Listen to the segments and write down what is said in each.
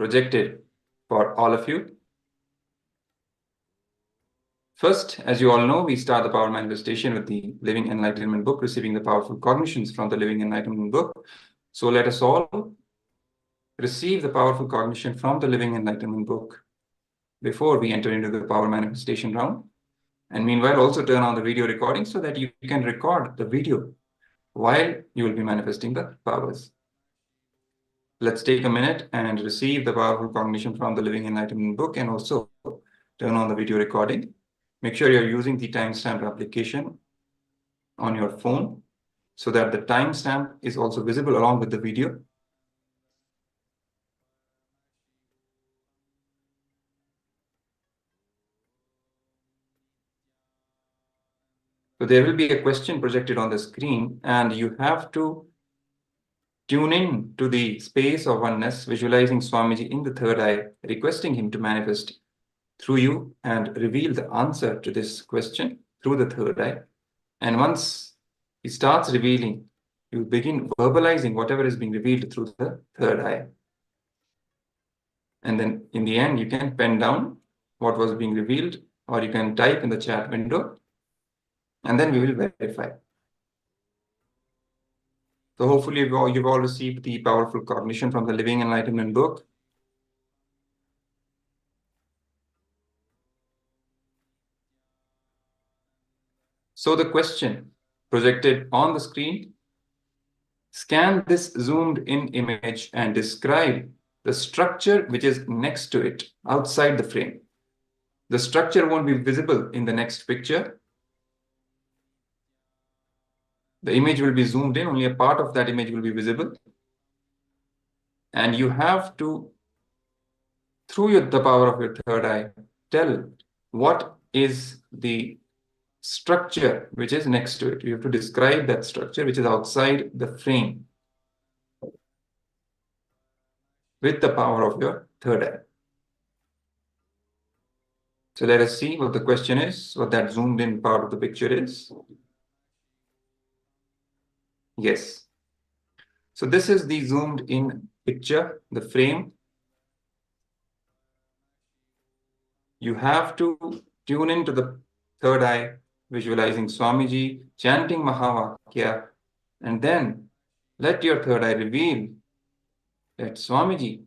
projected for all of you. First, as you all know, we start the power manifestation with the Living Enlightenment book, receiving the powerful cognitions from the Living Enlightenment book. So let us all receive the powerful cognition from the Living Enlightenment book before we enter into the power manifestation round. And meanwhile, also turn on the video recording so that you can record the video while you will be manifesting the powers. Let's take a minute and receive the powerful cognition from the Living Enlightenment book and also turn on the video recording. Make sure you're using the timestamp application on your phone so that the timestamp is also visible along with the video. So there will be a question projected on the screen, and you have to tune in to the space of oneness, visualizing Swamiji in the third eye, requesting him to manifest through you and reveal the answer to this question through the third eye. And once he starts revealing, you begin verbalizing whatever is being revealed through the third eye. And then in the end, you can pen down what was being revealed, or you can type in the chat window, and then we will verify. So hopefully you've all received the powerful cognition from the Living Enlightenment book. So the question projected on the screen: scan this zoomed in image and describe the structure which is next to it outside the frame. The structure won't be visible in the next picture. The image will be zoomed in, only a part of that image will be visible. And you have to, through the power of your third eye, tell what is the structure which is next to it. You have to describe that structure which is outside the frame with the power of your third eye. So let us see what the question is, what that zoomed in part of the picture is. Yes. So this is the zoomed in picture, the frame. You have to tune into the third eye, visualizing Swamiji, chanting Mahavakya, and then let your third eye reveal, let Swamiji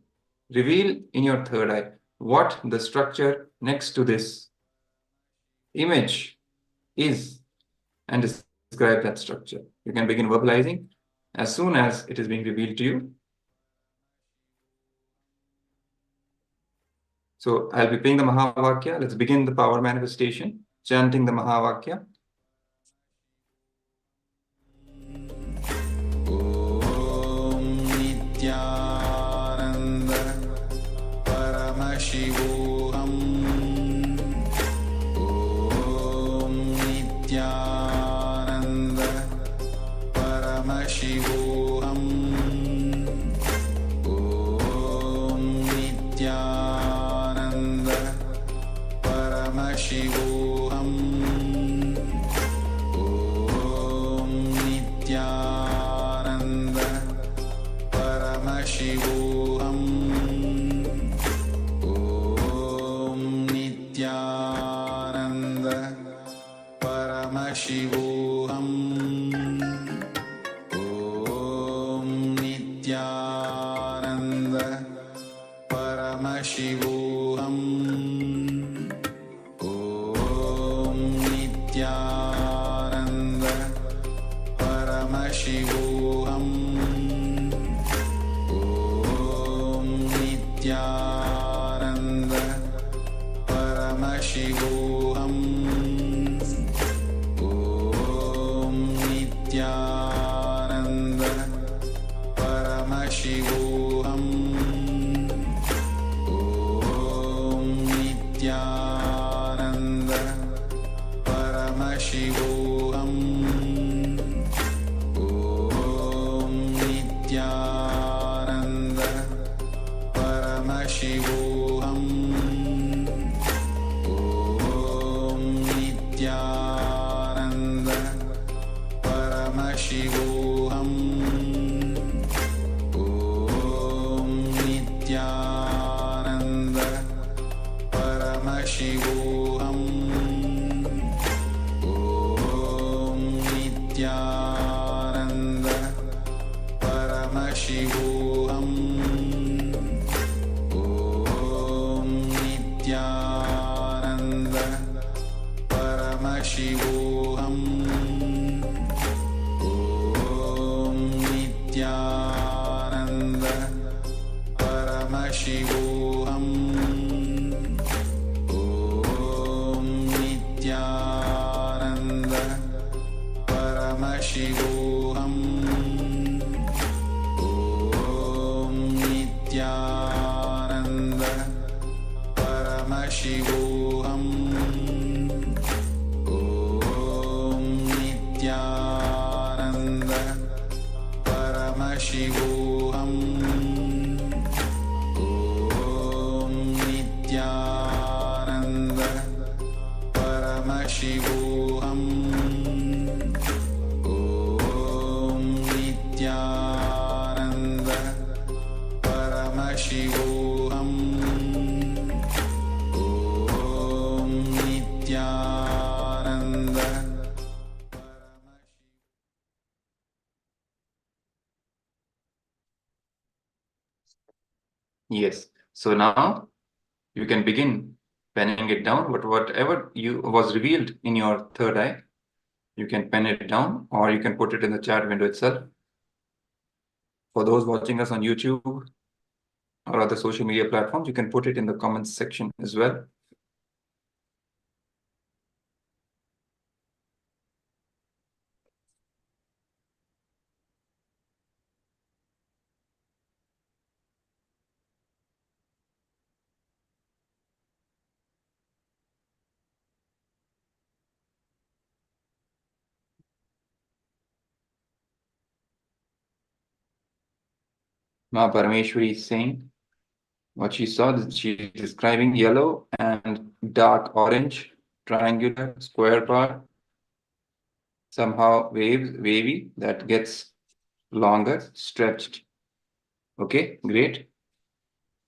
reveal in your third eye what the structure next to this image is, and describe that structure. You can begin verbalizing as soon as it is being revealed to you. So I'll be playing the Mahavakya. Let's begin the power manifestation, chanting the Mahavakya. Om Nithyananda Paramashivoham. Om Nithyananda Paramashivoham. Om Nithyananda Paramashivoham. Om Nithyananda Paramashivoham. Om Nithyananda Paramashivoham. Om Nithyananda Paramashivoham. Om Nithyananda Paramashivoham. Om Nithyananda Paramashivoham. Om Nithyananda Paramashivoham. Om Nithyananda Paramashivoham. Om Nithyananda Paramashivoham. Om Nithyananda Paramashivoham. Om Nithyananda Paramashivoham Om Nithyananda Paramashivoham Om Nithyananda Paramashivoham Om Nithyananda Paramashivoham Om Nithyananda Paramashivoham Om Nithyananda Paramashivoham Om Nithyananda Paramashivoham Om Nithyananda Paramashivoham Om Nithyananda Paramashivoham Om Nithyananda Yes. So now you can begin penning it down, but whatever was revealed in your third eye, you can pen it down or you can put it in the chat window itself. For those watching us on YouTube or other social media platforms, you can put it in the comments section as well. Ma Parameshwari is saying what she saw, she is describing yellow and dark orange, triangular, square part, somehow wavy, that gets longer, stretched. Okay, great.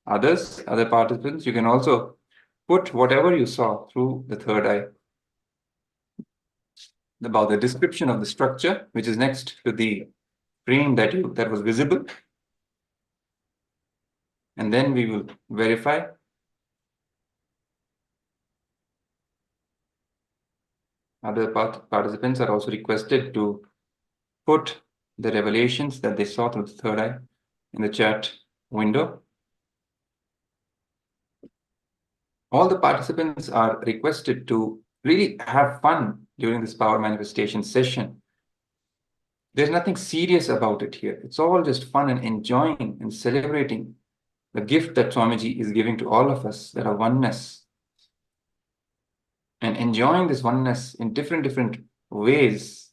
Other participants, you can also put whatever you saw through the third eye about the description of the structure, which is next to the frame that was visible. And then we will verify. Other participants are also requested to put the revelations that they saw through the third eye in the chat window. All the participants are requested to really have fun during this power manifestation session. There's nothing serious about it here. It's all just fun and enjoying and celebrating the gift that Swamiji is giving to all of us, that are oneness. And enjoying this oneness in different ways.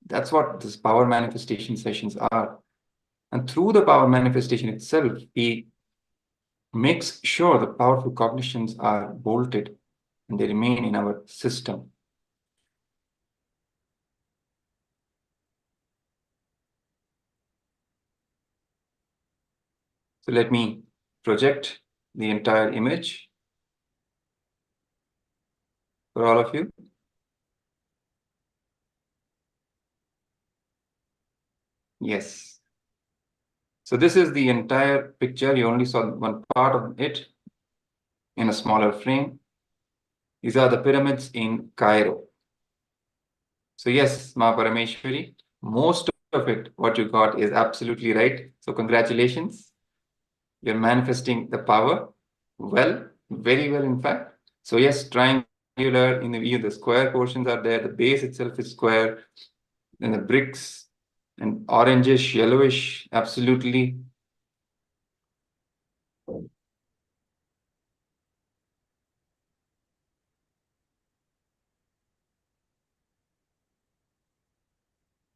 That's what these power manifestation sessions are. And through the power manifestation itself, he makes sure the powerful cognitions are bolted and they remain in our system. So let me project the entire image for all of you. Yes. So this is the entire picture. You only saw one part of it in a smaller frame. These are the pyramids in Cairo. So yes, Ma Parameshwari, most of it, what you got is absolutely right. So congratulations. You're manifesting the power well, very well, in fact. So yes, triangular, in the view, the square portions are there. The base itself is square. Then the bricks and orangish, yellowish, absolutely.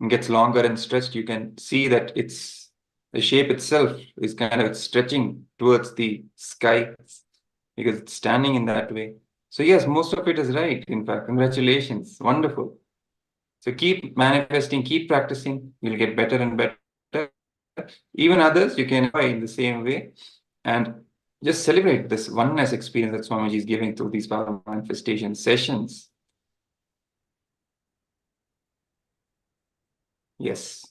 It gets longer and stretched. You can see that the shape itself is kind of stretching towards the sky because it's standing in that way. So yes, most of it is right. In fact, congratulations. Wonderful. So keep manifesting, keep practicing. You'll get better and better. Even others, you can try in the same way. And Just celebrate this oneness experience that Swamiji is giving through these power manifestation sessions. Yes.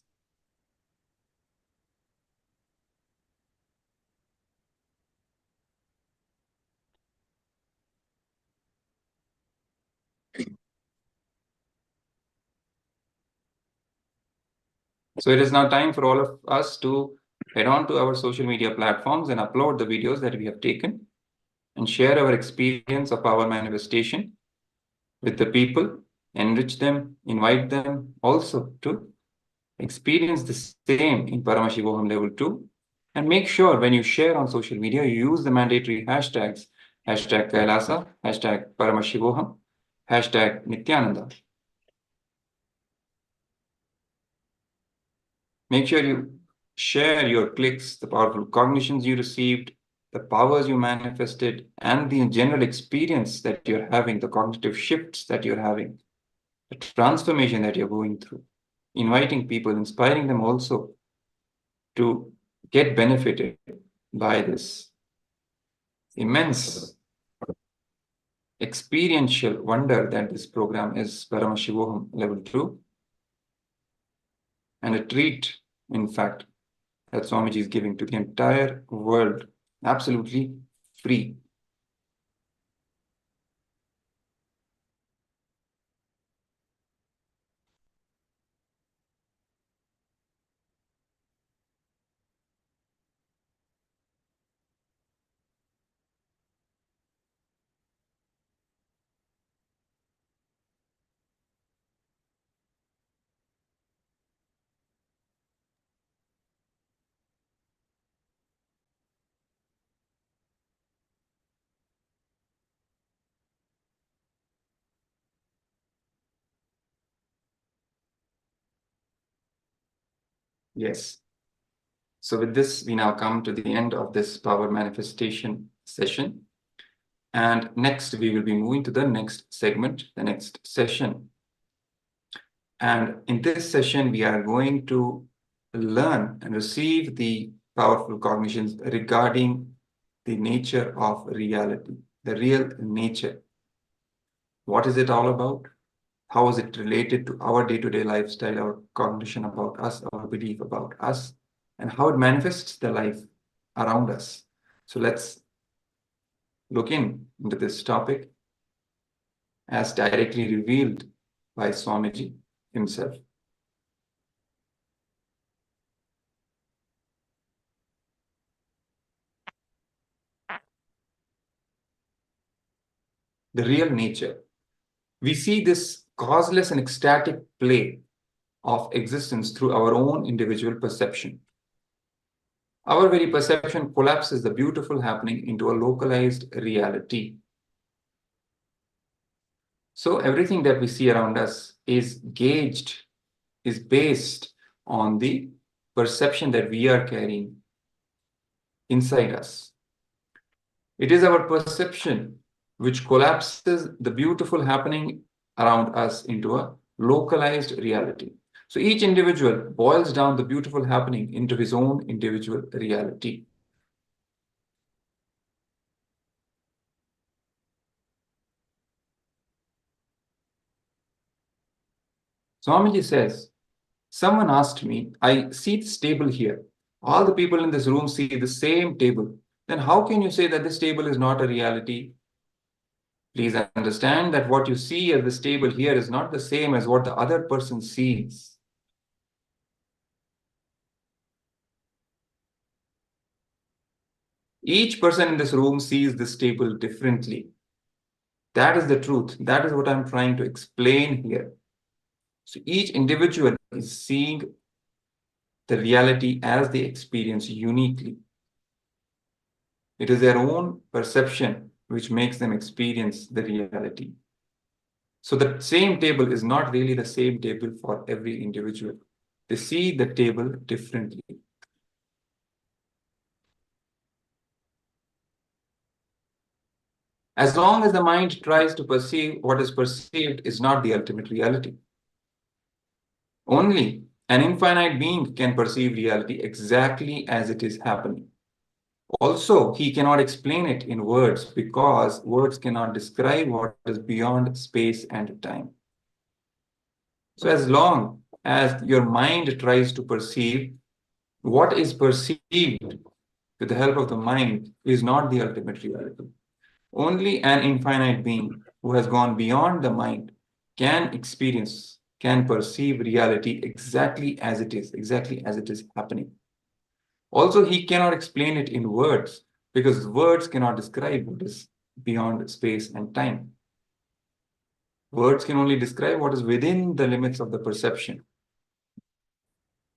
So it is now time for all of us to head on to our social media platforms and upload the videos that we have taken and share our experience of power manifestation with the people, enrich them, invite them also to experience the same in Paramashivoham Level 2. And make sure when you share on social media, you use the mandatory hashtags, hashtag KAILASA, hashtag Paramashivoham, hashtag Nithyananda. Make sure you share your clicks, the powerful cognitions you received, the powers you manifested, and the general experience that you're having, the cognitive shifts that you're having, the transformation that you're going through, inviting people, inspiring them also to get benefited by this immense experiential wonder that this program is, Paramashivoham Level 2, and a treat, in fact, that Swamiji is giving to the entire world, absolutely free. Yes. So with this, we now come to the end of this power manifestation session. And next, we will be moving to the next segment, the next session. And in this session, we are going to learn and receive the powerful cognitions regarding the nature of reality, the real nature. What is it all about? How is it related to our day-to-day lifestyle, our cognition about us, our belief about us, and how it manifests the life around us? So let's look into this topic as directly revealed by Swamiji himself. The real nature. We see this causeless and ecstatic play of existence through our own individual perception. Our very perception collapses the beautiful happening into a localized reality. So everything that we see around us is gauged, is based on the perception that we are carrying inside us. It is our perception which collapses the beautiful happening around us into a localized reality. So each individual boils down the beautiful happening into his own individual reality. Swamiji says, someone asked me, I see this table here. All the people in this room see the same table. Then how can you say that this table is not a reality? Please understand that what you see as this table here is not the same as what the other person sees. Each person in this room sees this table differently. That is the truth. That is what I'm trying to explain here. So each individual is seeing the reality as they experience uniquely. It is their own perception which makes them experience the reality. So the same table is not really the same table for every individual. They see the table differently. As long as the mind tries to perceive what is perceived is not the ultimate reality. Only an infinite being can perceive reality exactly as it is happening. Also, he cannot explain it in words because words cannot describe what is beyond space and time. So as long as your mind tries to perceive, what is perceived with the help of the mind is not the ultimate reality. Only an infinite being who has gone beyond the mind can experience, can perceive reality exactly as it is happening. Also, he cannot explain it in words because words cannot describe what is beyond space and time. Words can only describe what is within the limits of the perception.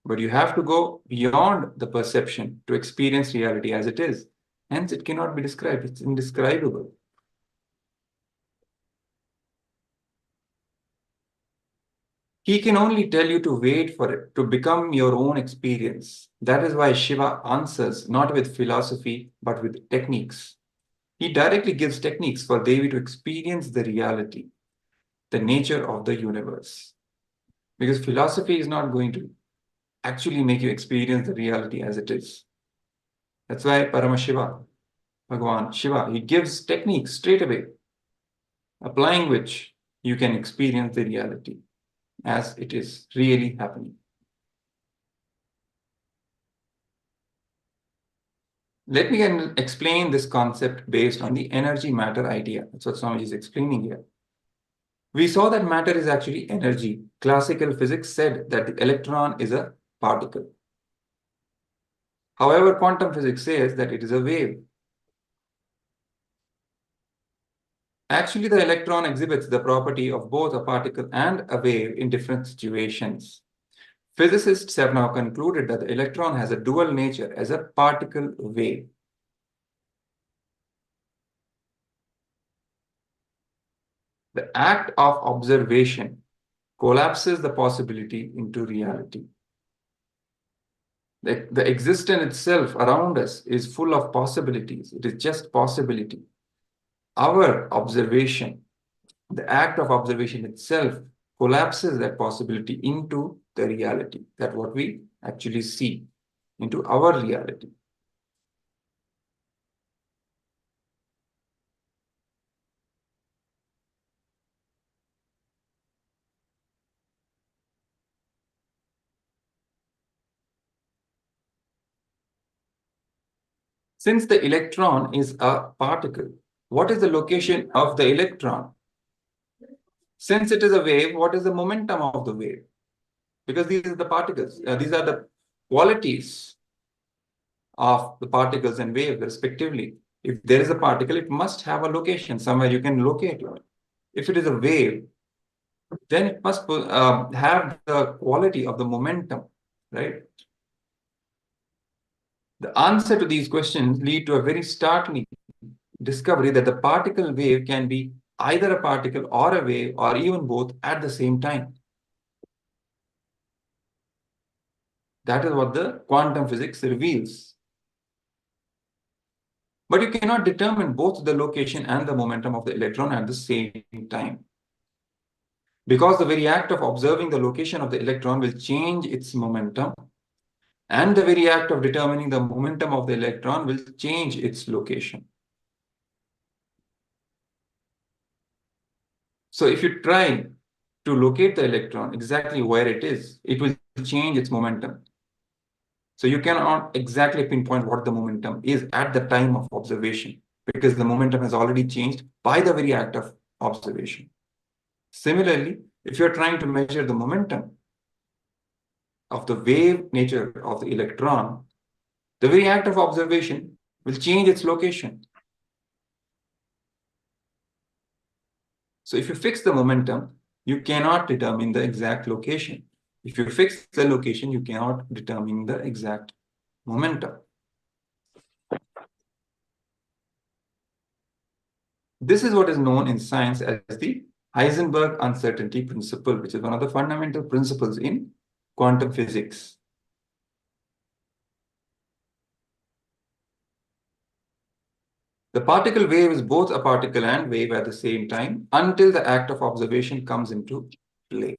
But you have to go beyond the perception to experience reality as it is. Hence, it cannot be described, it's indescribable. He can only tell you to wait for it, to become your own experience. That is why Shiva answers not with philosophy, but with techniques. He directly gives techniques for Devi to experience the reality, the nature of the universe. Because philosophy is not going to actually make you experience the reality as it is. That's why Paramashiva, Bhagavan Shiva, he gives techniques straight away, applying which you can experience the reality as it is really happening. Let me explain this concept based on the energy matter idea. That's what Swamiji is explaining here. We saw that matter is actually energy. Classical physics said that the electron is a particle. However, quantum physics says that it is a wave. Actually, the electron exhibits the property of both a particle and a wave in different situations. Physicists have now concluded that the electron has a dual nature as a particle wave. The act of observation collapses the possibility into reality. The existence itself around us is full of possibilities. It is just possibility. Our observation, the act of observation itself, collapses that possibility into the reality, that what we actually see, into our reality. Since the electron is a particle, what is the location of the electron? Since it is a wave, what is the momentum of the wave? Because these are the particles, these are the qualities of the particles and waves respectively. If there is a particle, it must have a location somewhere you can locate it. If it is a wave, then it must have the quality of the momentum, right? The answer to these questions lead to a very startling discovery that the particle wave can be either a particle or a wave or even both at the same time. That is what the quantum physics reveals. But you cannot determine both the location and the momentum of the electron at the same time. Because the very act of observing the location of the electron will change its momentum, and the very act of determining the momentum of the electron will change its location. So if you try to locate the electron exactly where it will change its momentum. So you cannot exactly pinpoint what the momentum is at the time of observation because the momentum has already changed by the very act of observation. Similarly, if you're trying to measure the momentum of the wave nature of the electron, the very act of observation will change its location. So if you fix the momentum, you cannot determine the exact location. If you fix the location, you cannot determine the exact momentum. This is what is known in science as the Heisenberg uncertainty principle, which is one of the fundamental principles in quantum physics. The particle wave is both a particle and wave at the same time until the act of observation comes into play.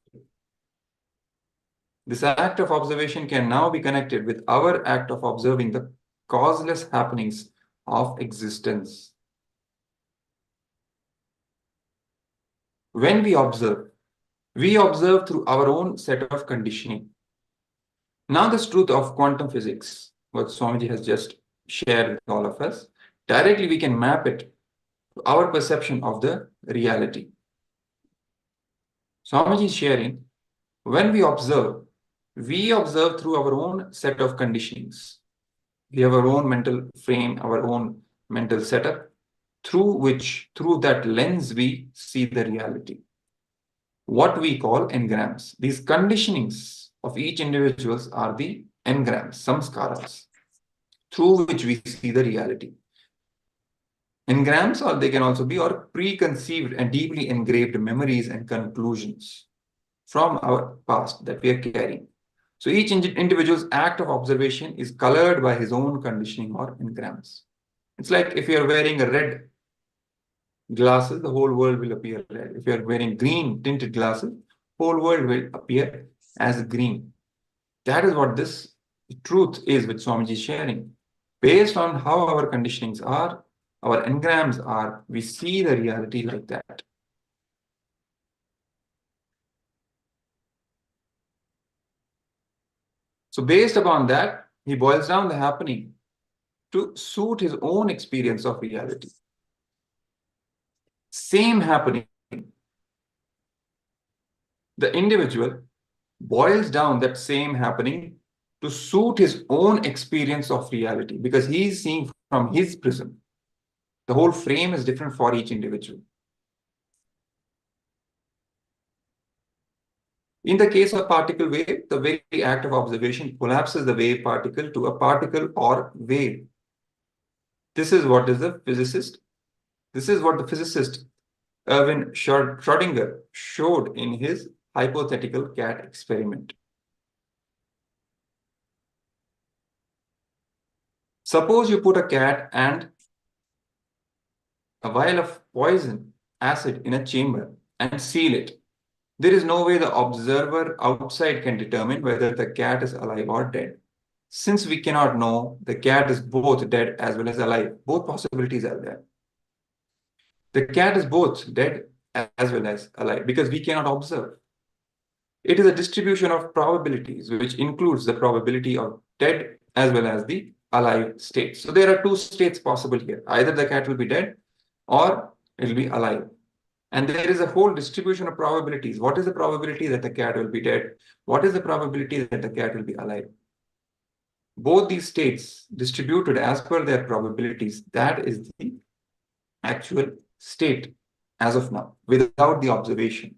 This act of observation can now be connected with our act of observing the causeless happenings of existence. When we observe through our own set of conditioning. Now, this truth of quantum physics, what Swamiji has just shared with all of us, directly we can map it to our perception of the reality. Swamiji is sharing, when we observe through our own set of conditionings. We have our own mental frame, our own mental setup, through that lens, we see the reality. What we call engrams. These conditionings of each individual are the engrams, samskaras, through which we see the reality. Engrams, or they can also be our preconceived and deeply engraved memories and conclusions from our past that we are carrying. So each individual's act of observation is colored by his own conditioning or engrams. It's like if you're wearing a red glasses, the whole world will appear red. If you're wearing green tinted glasses, whole world will appear as green. That is what this truth is which Swamiji is sharing. Based on how our conditionings are, our engrams are, we see the reality like that. So based upon that, he boils down the happening to suit his own experience of reality. Same happening. The individual boils down that same happening to suit his own experience of reality because he is seeing from his prism. The whole frame is different for each individual. In the case of particle wave, the very act of observation collapses the wave particle to a particle or wave. This is what the physicist Erwin Schrödinger showed in his hypothetical cat experiment. Suppose you put a cat and a vial of poison acid in a chamber and seal it. There is no way the observer outside can determine whether the cat is alive or dead. Since we cannot know, the cat is both dead as well as alive. Both possibilities are there. The cat is both dead as well as alive because we cannot observe. It is a distribution of probabilities, which includes the probability of dead as well as the alive states. So there are two states possible here. Either the cat will be dead or it will be alive. And there is a whole distribution of probabilities. What is the probability that the cat will be dead? What is the probability that the cat will be alive? Both these states distributed as per their probabilities, that is the actual state as of now, without the observation.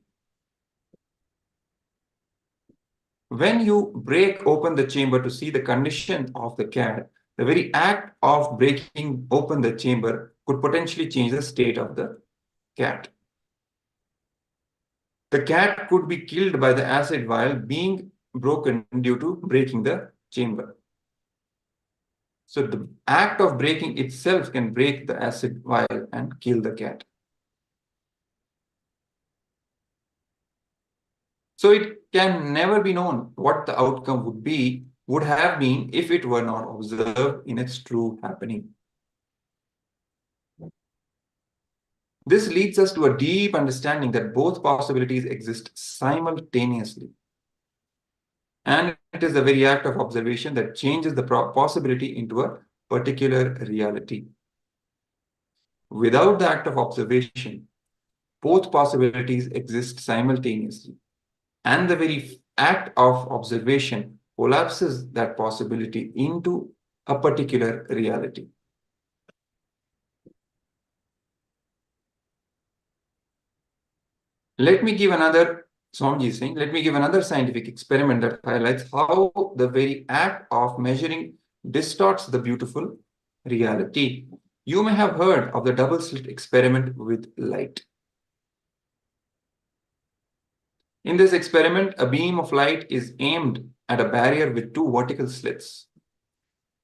When you break open the chamber to see the condition of the cat, the very act of breaking open the chamber could potentially change the state of the cat. The cat could be killed by the acid vial being broken due to breaking the chamber. So the act of breaking itself can break the acid vial and kill the cat. So it can never be known what the outcome would have been if it were not observed in its true happening. This leads us to a deep understanding that both possibilities exist simultaneously. And it is the very act of observation that changes the possibility into a particular reality. Without the act of observation, both possibilities exist simultaneously. And the very act of observation collapses that possibility into a particular reality. Let me give another scientific experiment that highlights how the very act of measuring distorts the beautiful reality. You may have heard of the double slit experiment with light. In this experiment, a beam of light is aimed at a barrier with two vertical slits.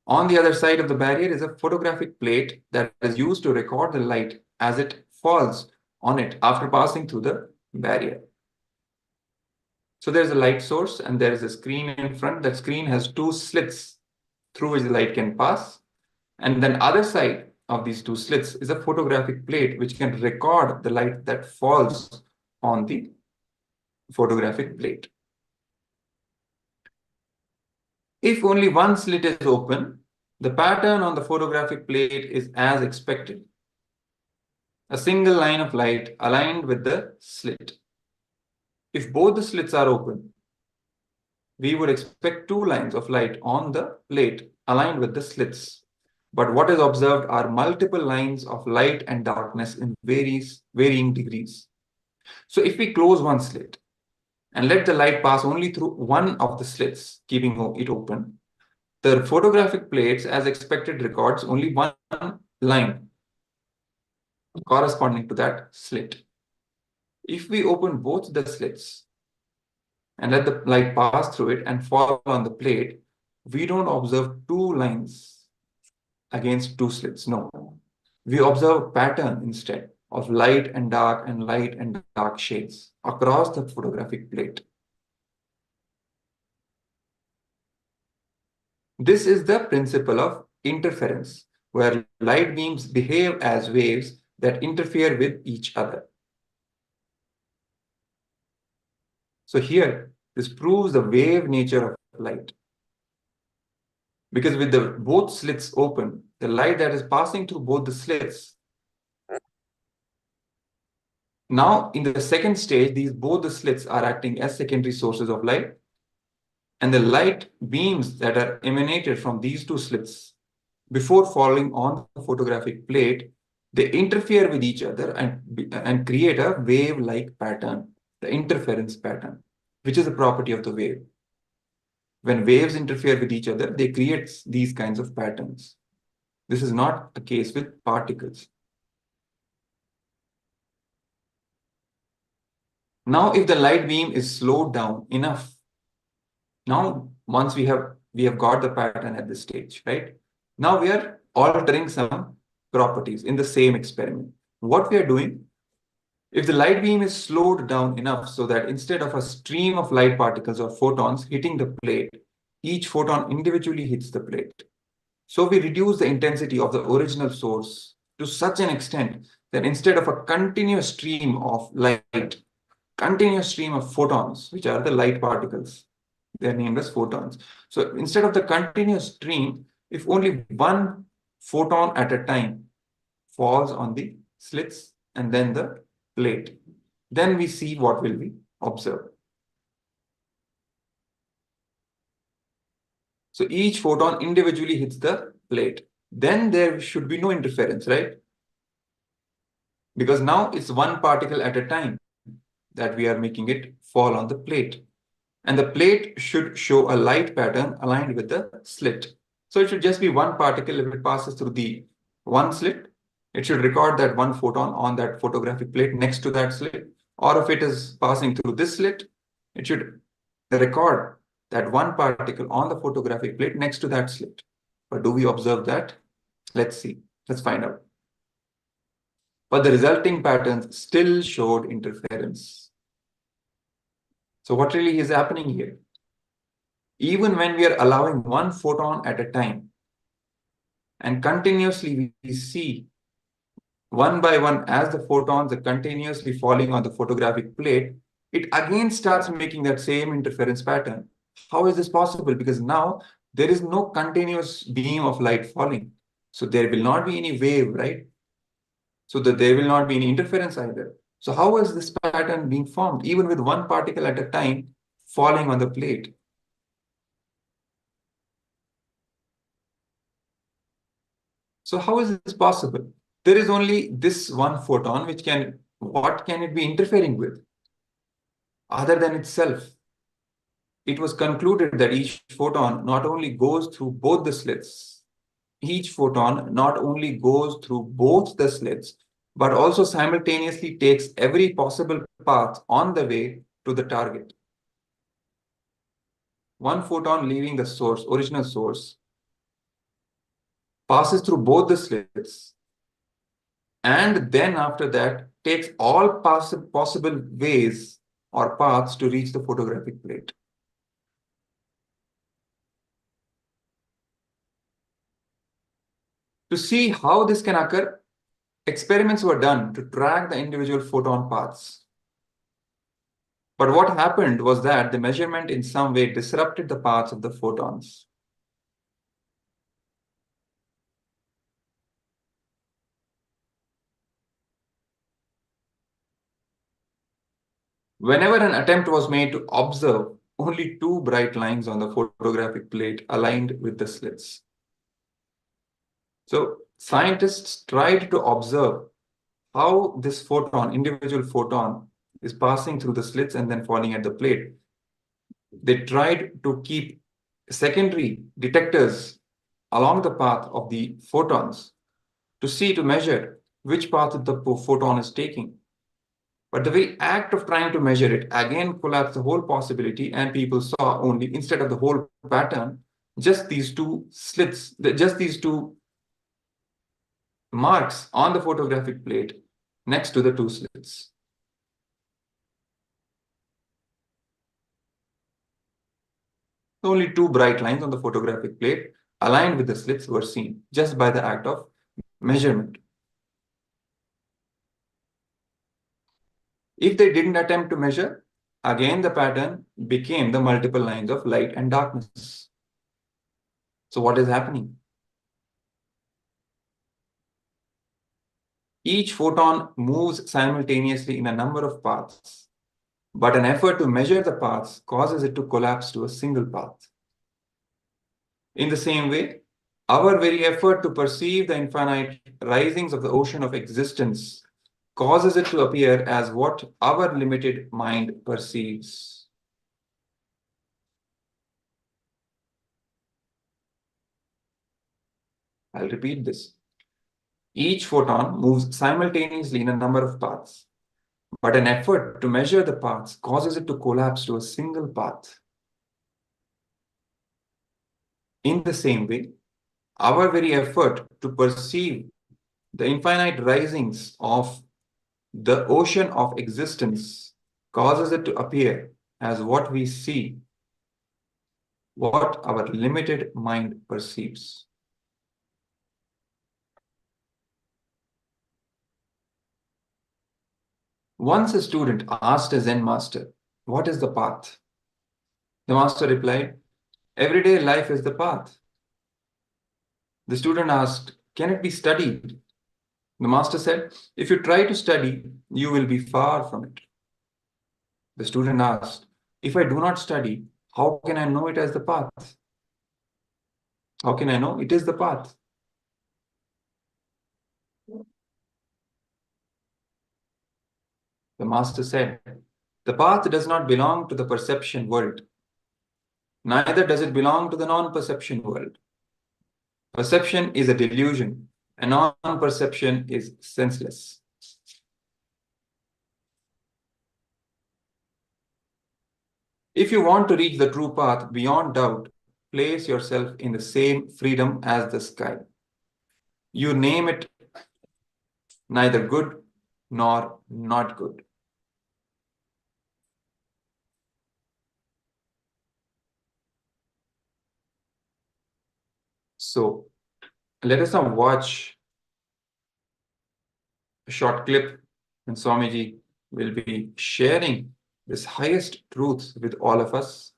On the other side of the barrier is a photographic plate that is used to record the light as it falls on it after passing through the barrier. So there's a light source and there is a screen in front. That screen has two slits through which the light can pass. And then other side of these two slits is a photographic plate which can record the light that falls on the photographic plate. If only one slit is open, the pattern on the photographic plate is as expected. A single line of light aligned with the slit. If both the slits are open, we would expect two lines of light on the plate aligned with the slits. But what is observed are multiple lines of light and darkness in varying degrees. So if we close one slit and let the light pass only through one of the slits, keeping it open, the photographic plates, as expected, records only one line corresponding to that slit. If we open both the slits and let the light pass through it and fall on the plate, we don't observe two lines against two slits. No, we observe a pattern instead of light and dark shades across the photographic plate. This is the principle of interference, where light beams behave as waves that interfere with each other. So here, this proves the wave nature of light. Because with both slits open, the light that is passing through both the slits. Now, in the second stage, both the slits are acting as secondary sources of light. And the light beams that are emanated from these two slits, before falling on the photographic plate, they interfere with each other and create a wave-like pattern, the interference pattern, which is a property of the wave. When waves interfere with each other, they create these kinds of patterns. This is not the case with particles. Now, if the light beam is slowed down enough, now once we have got the pattern at this stage, right? Now we are altering some properties in the same experiment. What we are doing, if the light beam is slowed down enough so that instead of a stream of light particles or photons hitting the plate, each photon individually hits the plate. So we reduce the intensity of the original source to such an extent that instead of a continuous stream of light, continuous stream of photons, which are the light particles, they're named as photons. So instead of the continuous stream, if only one photon at a time falls on the slits and then the plate, then we see what will be observed. So each photon individually hits the plate. Then there should be no interference, right? Because now it's one particle at a time that we are making it fall on the plate. And the plate should show a light pattern aligned with the slit. So it should just be one particle. If it passes through the one slit, it should record that one photon on that photographic plate next to that slit. Or if it is passing through this slit, it should record that one particle on the photographic plate next to that slit. But do we observe that? Let's see. Let's find out. But the resulting patterns still showed interference. So what really is happening here? Even when we are allowing one photon at a time and continuously we see one by one as the photons are continuously falling on the photographic plate, it again starts making that same interference pattern. How is this possible? Because now there is no continuous beam of light falling. So there will not be any wave, right? So that there will not be any interference either. So how is this pattern being formed, even with one particle at a time falling on the plate? So how is this possible? There is only this one photon, what can it be interfering with other than itself? It was concluded that each photon not only goes through both the slits, each photon not only goes through both the slits, but also simultaneously takes every possible path on the way to the target. One photon leaving the source, original source, passes through both the slits, and then after that takes all possible ways or paths to reach the photographic plate. To see how this can occur, experiments were done to track the individual photon paths. But what happened was that the measurement in some way disrupted the paths of the photons. Whenever an attempt was made to observe, only two bright lines on the photographic plate aligned with the slits. So scientists tried to observe how this photon, individual photon, is passing through the slits and then falling at the plate. They tried to keep secondary detectors along the path of the photons to measure which path the photon is taking. But the very act of trying to measure it again collapsed the whole possibility, and people saw only, instead of the whole pattern, just these two slits, just these two marks on the photographic plate next to the two slits. Only two bright lines on the photographic plate aligned with the slits were seen just by the act of measurement. If they didn't attempt to measure, again the pattern became the multiple lines of light and darkness. So what is happening? Each photon moves simultaneously in a number of paths, but an effort to measure the paths causes it to collapse to a single path. In the same way, our very effort to perceive the infinite risings of the ocean of existence causes it to appear as what our limited mind perceives. I'll repeat this. Each photon moves simultaneously in a number of paths, but an effort to measure the paths causes it to collapse to a single path. In the same way, our very effort to perceive the infinite risings of the ocean of existence causes it to appear as what we see, what our limited mind perceives. Once a student asked a Zen master, "What is the path?" The master replied, "Everyday life is the path." The student asked, "Can it be studied?" The master said, "If you try to study, you will be far from it." The student asked, "If I do not study, how can I know it as the path? How can I know it is the path?" The master said, "The path does not belong to the perception world. Neither does it belong to the non-perception world. Perception is a delusion, and non-perception is senseless." If you want to reach the true path beyond doubt, place yourself in the same freedom as the sky. You name it neither good nor not good. So let us now watch a short clip, and Swamiji will be sharing this highest truth with all of us.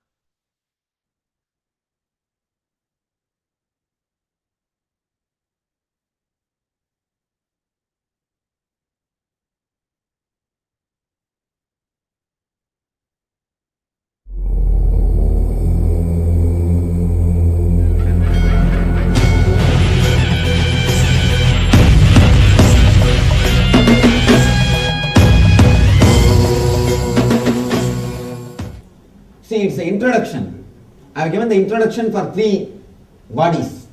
See, it's the introduction. I have given the introduction for 3 bodies.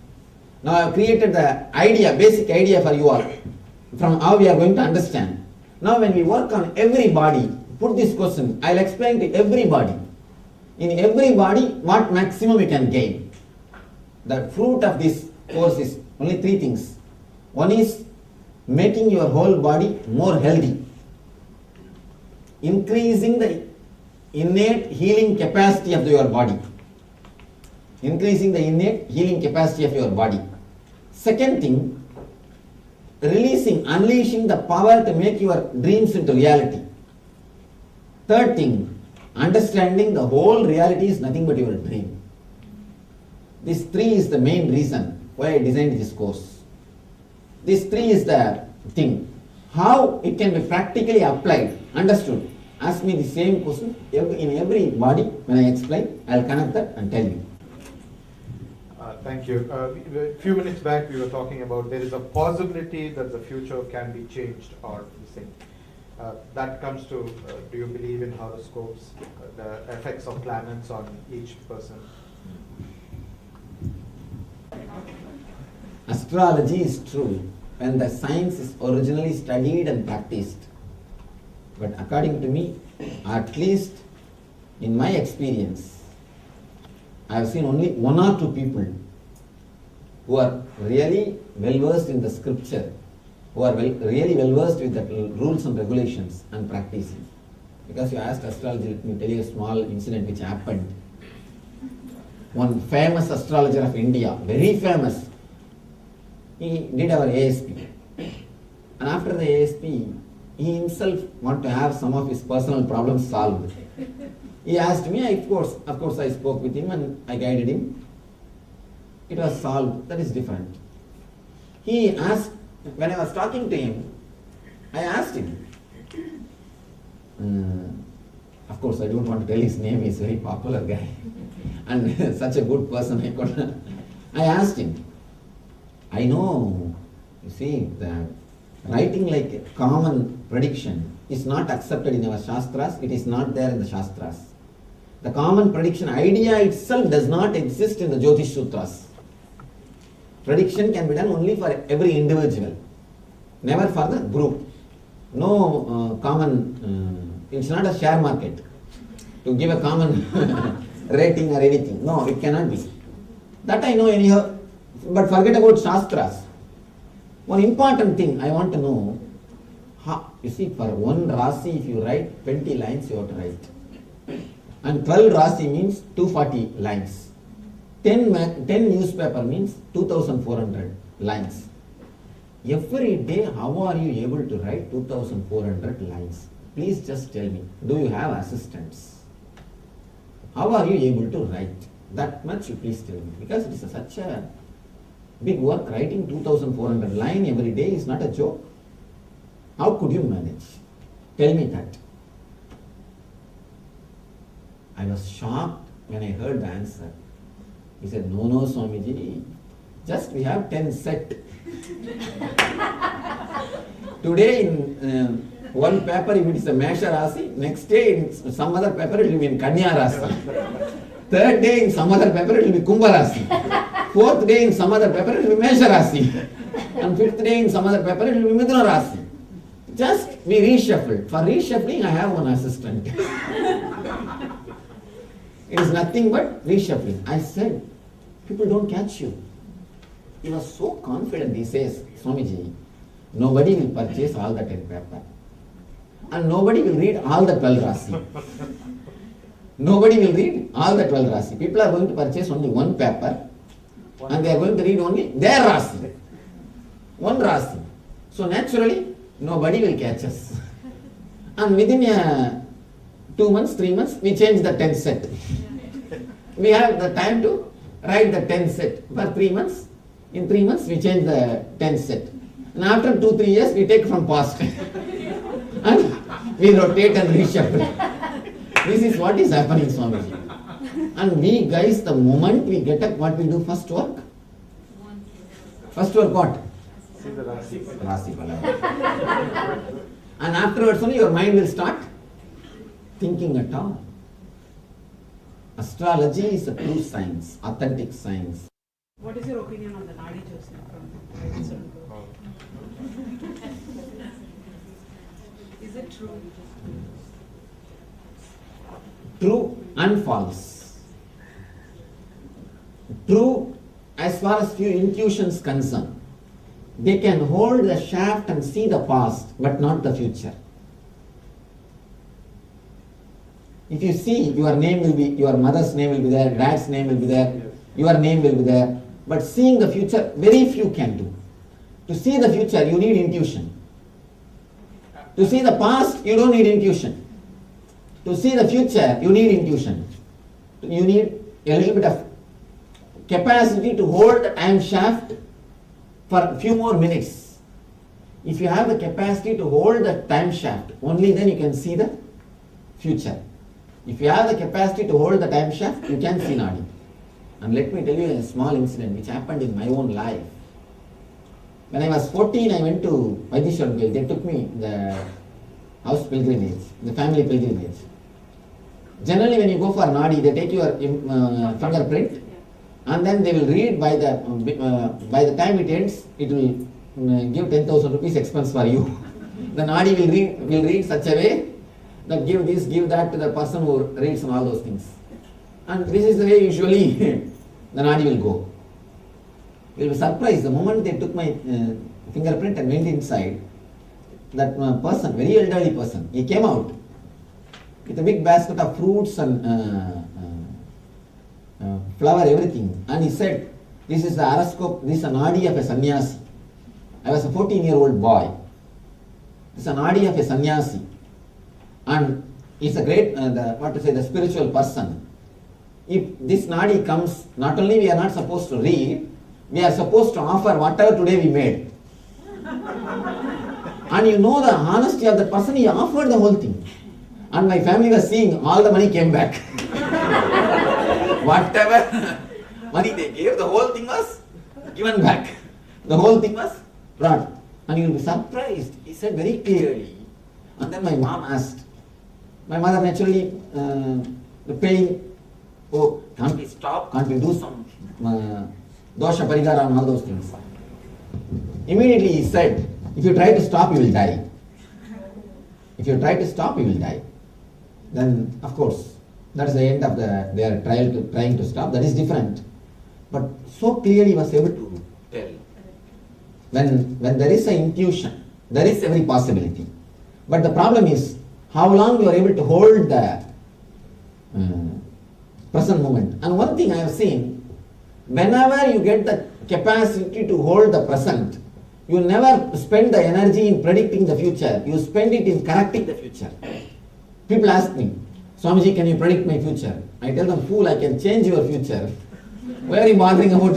Now I have created the idea, basic idea for you all, from how we are going to understand. Now when we work on every body, put this question, I will explain to every body. In every body, what maximum we can gain. The fruit of this course is only 3 things. One is making your whole body more healthy, increasing the innate healing capacity of your body. Increasing the innate healing capacity of your body. Second thing, unleashing the power to make your dreams into reality. Third thing, understanding the whole reality is nothing but your dream. This three is the main reason why I designed this course. This three is the thing. How it can be practically applied, understood. Ask me the same question in every body. When I explain, I'll connect that and tell you. Thank you. A few minutes back we were talking about there is a possibility that the future can be changed or the same. That comes to, do you believe in horoscopes, the effects of planets on each person? Astrology is true when the science is originally studied and practiced. But according to me, at least in my experience, I have seen only one or two people who are really well versed in the scripture, who are really well versed with the rules and regulations and practicing. Because you asked astrology, let me tell you a small incident which happened. One famous astrologer of India, very famous, he did our ASP. And after the ASP, he himself wanted to have some of his personal problems solved. He asked me, of course I spoke with him and I guided him. It was solved, that is different. He asked, when I was talking to him, I asked him, of course I don't want to tell his name, he's a very popular guy and such a good person. I asked him, I know, you see, the writing like a common prediction is not accepted in our Shastras, it is not there in the Shastras. The common prediction idea itself does not exist in the Jyotish Sutras. Prediction can be done only for every individual, never for the group. No common, it's not a share market to give a common rating or anything. No, it cannot be. That I know anyhow, but forget about Shastras. One important thing I want to know, you see, for one Rasi, if you write 20 lines, you have to write. And 12 Rasi means 240 lines. 10 newspaper means 2400 lines. Every day, how are you able to write 2400 lines? Please just tell me, do you have assistants? How are you able to write that much? You please tell me, because it is such a big work. Writing 2400 lines every day is not a joke. How could you manage? Tell me that. I was shocked when I heard the answer. He said, no, Swamiji, just we have 10 set. Today in one paper, if it is a Mesha Rasi, next day in some other paper it will be in Kanya Rasi. Third day in some other paper it will be Kumbha Rasi. Fourth day in some other paper it will be Mesha Rasi. And fifth day in some other paper it will be Mithuna Rasi. Just we reshuffle. For reshuffling I have one assistant. It is nothing but reshuffling. I said, people don't catch you. He was so confident. He says, Swamiji, nobody will purchase all the 10 paper. And nobody will read all the 12 Rasi. Nobody will read all the 12 Rasi. People are going to purchase only one paper and they are going to read only their Rasi. One Rasi. So naturally, nobody will catch us. And within 2 months, 3 months, we change the 10 set. We have the time to write the 10 set. For 3 months, in 3 months, we change the 10 set. And after 2-3 years, we take from past. And we rotate and reshuffle. This is what is happening, Swamiji. And we guys, the moment we get up, what we do first work? First work what? See the Rasi. Rasi Bala. And afterwards only your mind will start thinking at all. Astrology is a true science, authentic science. What is your opinion on the Nadi Jyotsna from Sundar? Is it true? True and false. True as far as few intuitions concerned. They can hold the shaft and see the past, but not the future. If you see, your name will be, your mother's name will be there, dad's name will be there, your name will be there. But seeing the future, very few can do. To see the future, you need intuition. To see the past, you don't need intuition. To see the future, you need intuition. You need a little bit of capacity to hold the time shaft for a few more minutes. If you have the capacity to hold the time shaft, only then you can see the future. If you have the capacity to hold the time shaft, you can see Nadi. And let me tell you a small incident which happened in my own life. When I was 14, I went to Vaidishwaran. They took me the house pilgrimage, the family pilgrimage. Generally, when you go for Nadi, they take your fingerprint, and then they will read by the time it ends, it will give 10,000 rupees expense for you. The Nadi will read such a way that give this, give that to the person who reads and all those things. And this is the way usually the Nadi will go. You will be surprised the moment they took my fingerprint and went inside. That person, very elderly person, he came out with a big basket of fruits and flower, everything. And he said, this is the horoscope, this is a Nadi of a sannyasi. I was a 14-year-old boy. This is a Nadi of a sannyasi. And he's a great, the spiritual person. If this Nadi comes, not only we are not supposed to read, we are supposed to offer whatever today we made. And you know the honesty of the person, he offered the whole thing. And my family was seeing, all the money came back. Whatever money they gave, the whole thing was given back. The whole thing was brought. And you will be surprised. He said very clearly. And then my mom asked. My mother naturally, the pain, oh, can't we stop? Can't we do some dosha parigara and all those things? Immediately he said, if you try to stop, you will die. If you try to stop, you will die. Then, of course, that is the end of their trying to stop. That is different. But so clearly he was able to tell. When there is an intuition, there is every possibility. But the problem is, how long you are able to hold the present moment. And one thing I have seen, whenever you get the capacity to hold the present, you never spend the energy in predicting the future. You spend it in correcting the future. People ask me, Swamiji, can you predict my future? I tell them, fool, I can change your future. Why are you bothering about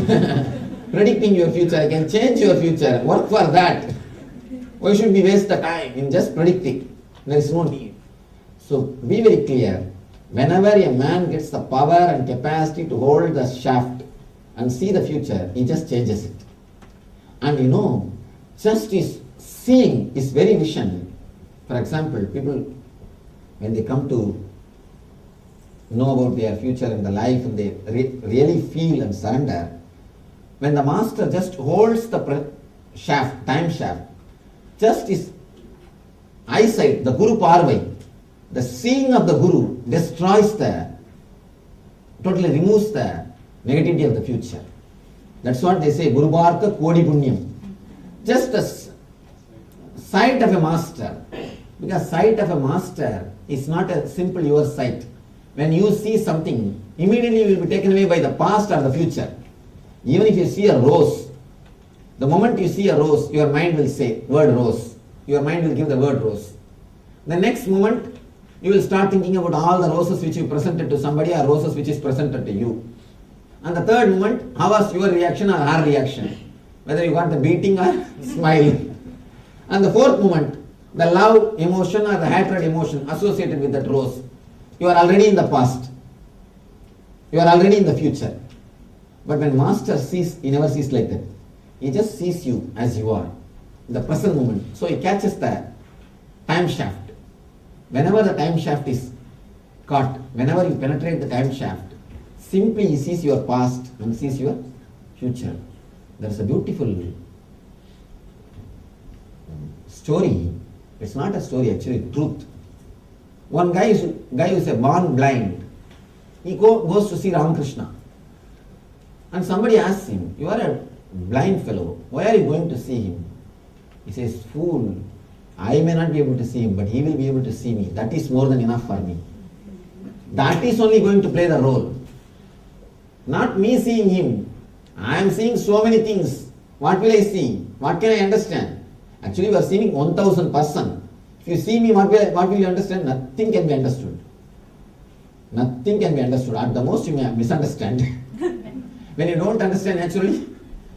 predicting your future? I can change your future. Work for that. Why should we waste the time in just predicting? There is no need. So be very clear. Whenever a man gets the power and capacity to hold the shaft and see the future, he just changes it. And you know, just his seeing is very vision. For example, people, when they come to know about their future and the life and they really feel and surrender, when the master just holds the shaft, time shaft, just his eyesight, the Guru Parvai, the seeing of the Guru destroys totally removes the negativity of the future. That's what they say, Guru Bharta Kodi Punyam. Just a sight of a master. Because sight of a master is not a simple your sight. When you see something, immediately you will be taken away by the past or the future. Even if you see a rose, the moment you see a rose, your mind will say, word rose. Your mind will give the word rose. The next moment, you will start thinking about all the roses which you presented to somebody or roses which is presented to you. And the third moment, how was your reaction or her reaction? Whether you got the beating or smiling. And the fourth moment, the love emotion or the hatred emotion associated with that rose. You are already in the past. You are already in the future. But when master sees, he never sees like that. He just sees you as you are, in the present moment. So he catches the time shaft. Whenever the time shaft is caught, whenever you penetrate the time shaft, simply he sees your past and sees your future. There's a beautiful story. It's not a story, actually, truth. One guy who is born blind, he goes to see Ramakrishna. And somebody asks him, you are a blind fellow, why are you going to see him? He says, fool, I may not be able to see him, but he will be able to see me. That is more than enough for me. That is only going to play the role. Not me seeing him. I am seeing so many things. What will I see? What can I understand? Actually, you are seeing 1000 person. If you see me, what will you understand? Nothing can be understood. Nothing can be understood. At the most, you may misunderstand. When you don't understand naturally,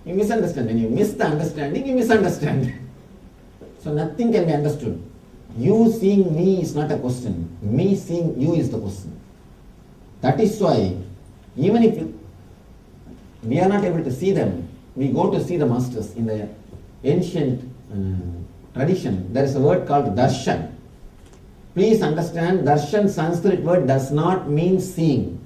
you misunderstand. When you miss the understanding, you misunderstand. So nothing can be understood. You seeing me is not a question. Me seeing you is the question. That is why, even if we are not able to see them, we go to see the masters. In the ancient tradition, there is a word called darshan. Please understand, darshan Sanskrit word does not mean seeing.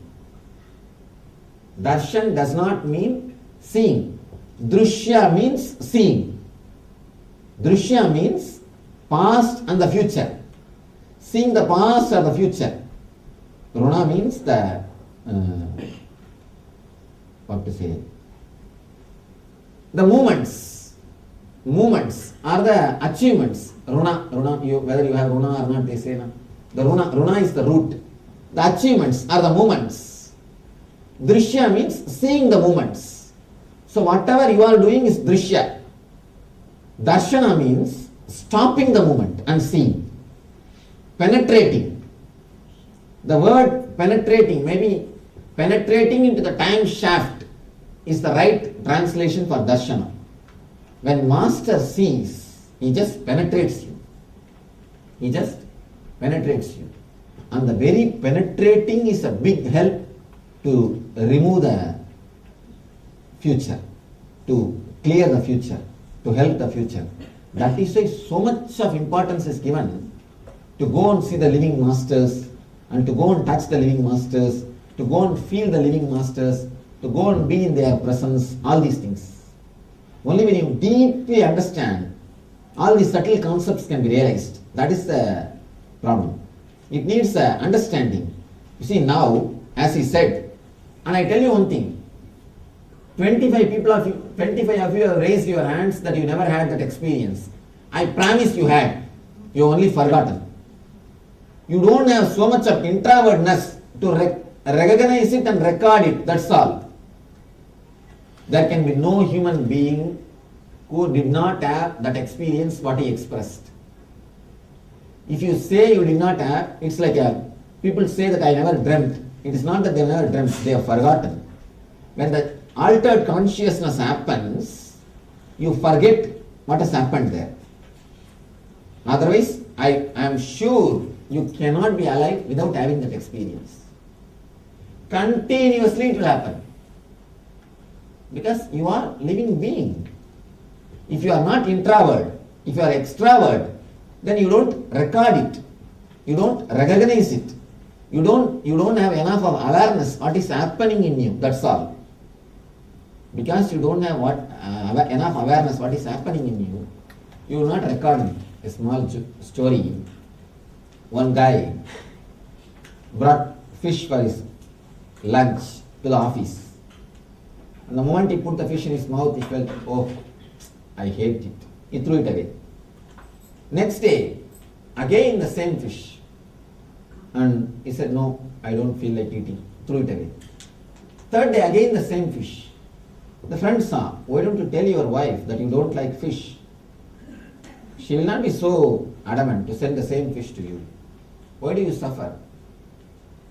Darshan does not mean seeing. Drushya means seeing. Drushya means past and the future. Seeing the past or the future. Runa means the, what to say, the movements. Movements are the achievements. Runa, whether you have Runa or not, they say na. The Runa is the root. The achievements are the movements. Drishya means seeing the movements. So whatever you are doing is drishya. Darshana means stopping the movement and seeing. Penetrating. The word penetrating, maybe penetrating into the time shaft is the right translation for darshana. When master sees, he just penetrates you. He just penetrates you. And the very penetrating is a big help to remove the future, to clear the future, to help the future. That is why so much of importance is given to go and see the living masters, and to go and touch the living masters, to go and feel the living masters, to go and be in their presence, all these things. Only when you deeply understand, all these subtle concepts can be realized. That is the problem. It needs understanding. You see now, as he said, and I tell you one thing, 25 of you have raised your hands that you never had that experience. I promise you had. You only forgotten. You don't have so much of introvertness to recognize it and record it. That's all. There can be no human being who did not have that experience what he expressed. If you say you did not have, it's like people say that I never dreamt. It is not that they never dreamt, they have forgotten. When the altered consciousness happens, you forget what has happened there. Otherwise, I am sure you cannot be alive without having that experience. Continuously it will happen. Because you are living being. If you are not introvert, if you are extrovert, then you don't record it. You don't recognize it. You don't have enough of awareness what is happening in you. That's all. Because you don't have enough awareness what is happening in you, you will not record it. A small story. One guy brought fish for his lunch to the office. And the moment he put the fish in his mouth, he felt, oh, I hate it. He threw it away. Next day, again the same fish. And he said, no, I don't feel like eating. Threw it away. Third day, again the same fish. The friend saw, why don't you tell your wife that you don't like fish? She will not be so adamant to send the same fish to you. Why do you suffer?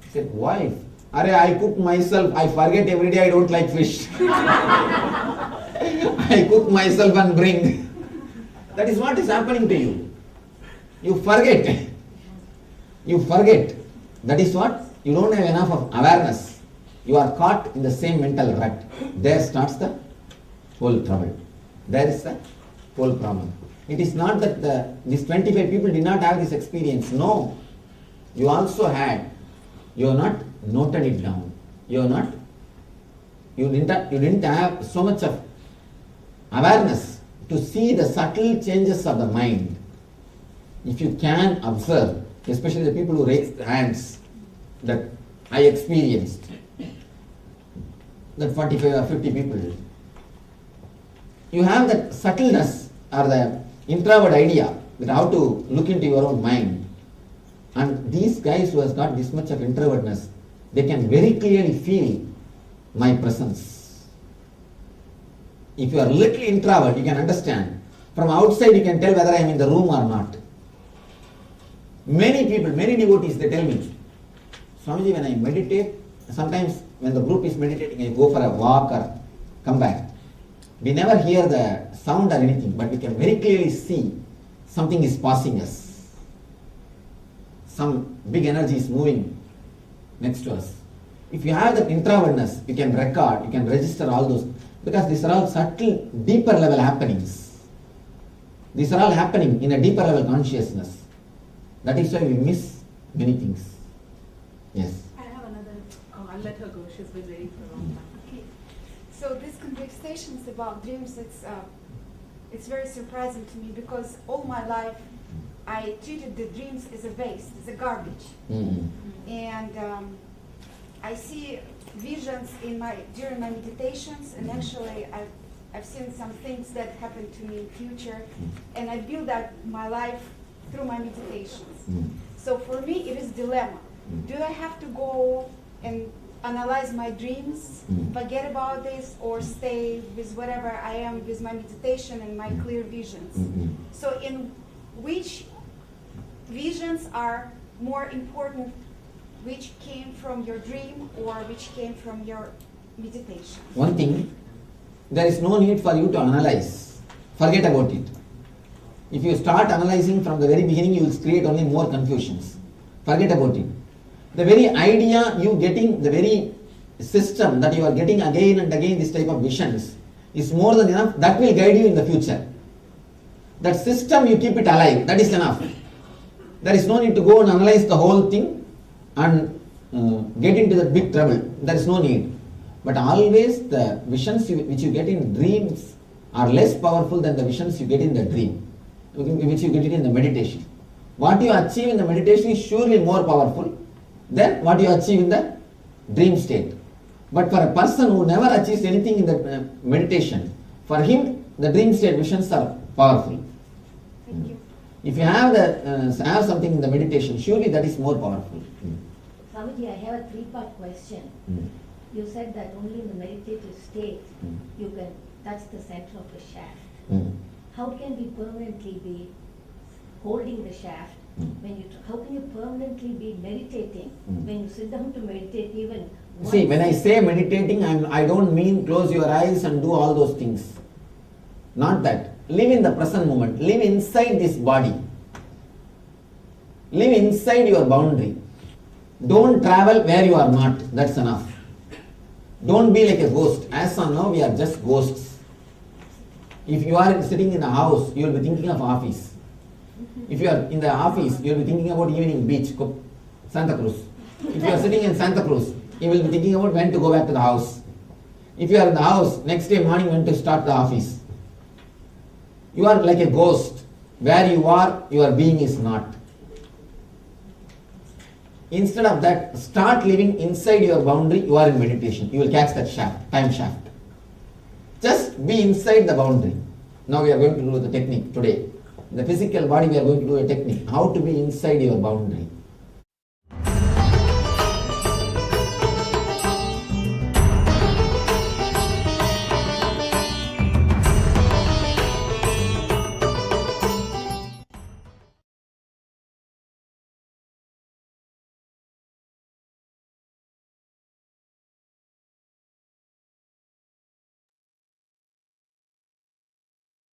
He said, wife, I cook myself, I forget every day I don't like fish. I cook myself and bring. That is what is happening to you. You forget. You forget. That is what? You don't have enough of awareness. You are caught in the same mental rut. There starts the whole trouble. There is the whole problem. It is not that these 25 people did not have this experience. No. You also had. You have not noted it down. You didn't have so much of awareness to see the subtle changes of the mind. If you can observe, especially the people who raised hands that I experienced, that 45 or 50 people, you have that subtleness or the introvert idea that how to look into your own mind. And these guys who has got this much of introvertness, they can very clearly feel my presence. If you are little introvert, you can understand. From outside, you can tell whether I am in the room or not. Many people, many devotees, they tell me, Swamiji, when I meditate, sometimes when the group is meditating, I go for a walk or come back. We never hear the sound or anything, but we can very clearly see something is passing us. Some big energy is moving next to us. If you have that introvertness, you can record, you can register all those, because these are all subtle, deeper level happenings. These are all happening in a deeper level consciousness. That is why we miss many things. Yes. I have another. Oh, I'll let her go. She's been waiting for a long time. Okay. So this conversation is about dreams. It's very surprising to me because all my life I treated the dreams as a waste, as a garbage, and I see visions during my meditations, and actually I've seen some things that happen to me in future, and I build up my life through my meditations. So for me, it is dilemma. Do I have to go and analyze my dreams, forget about this, or stay with whatever I am with my meditation and my clear visions? So in which visions are more important, which came from your dream or which came from your meditation? One thing, there is no need for you to analyze. Forget about it. If you start analyzing from the very beginning, you will create only more confusions. Forget about it. The very idea you getting, the very system that you are getting again and again this type of visions is more than enough. That will guide you in the future. That system, you keep it alive. That is enough. There is no need to go and analyze the whole thing and get into the big trouble. There is no need. But always the visions which you get in dreams are less powerful than the visions you get in the dream, which you get it in the meditation. What you achieve in the meditation is surely more powerful than what you achieve in the dream state. But for a person who never achieves anything in the meditation, for him the dream state visions are powerful. Thank you. If you have something in the meditation, surely that is more powerful. Swamiji, I have a three-part question. You said that only in the meditative state you can touch the center of the shaft. How can we permanently be holding the shaft? How can you permanently be meditating when you sit down to meditate even once? See, when I say meditating, I don't mean close your eyes and do all those things. Not that. Live in the present moment. Live inside this body. Live inside your boundary. Don't travel where you are not. That's enough. Don't be like a ghost. As of now, we are just ghosts. If you are sitting in a house, you will be thinking of office. If you are in the office, you will be thinking about evening beach, Santa Cruz. If you are sitting in Santa Cruz, you will be thinking about when to go back to the house. If you are in the house, next day morning when to start the office. You are like a ghost. Where you are, your being is not. Instead of that, start living inside your boundary. You are in meditation. You will catch that shaft, time shaft. Just be inside the boundary. Now we are going to do the technique today. In the physical body, we are going to do a technique. How to be inside your boundary.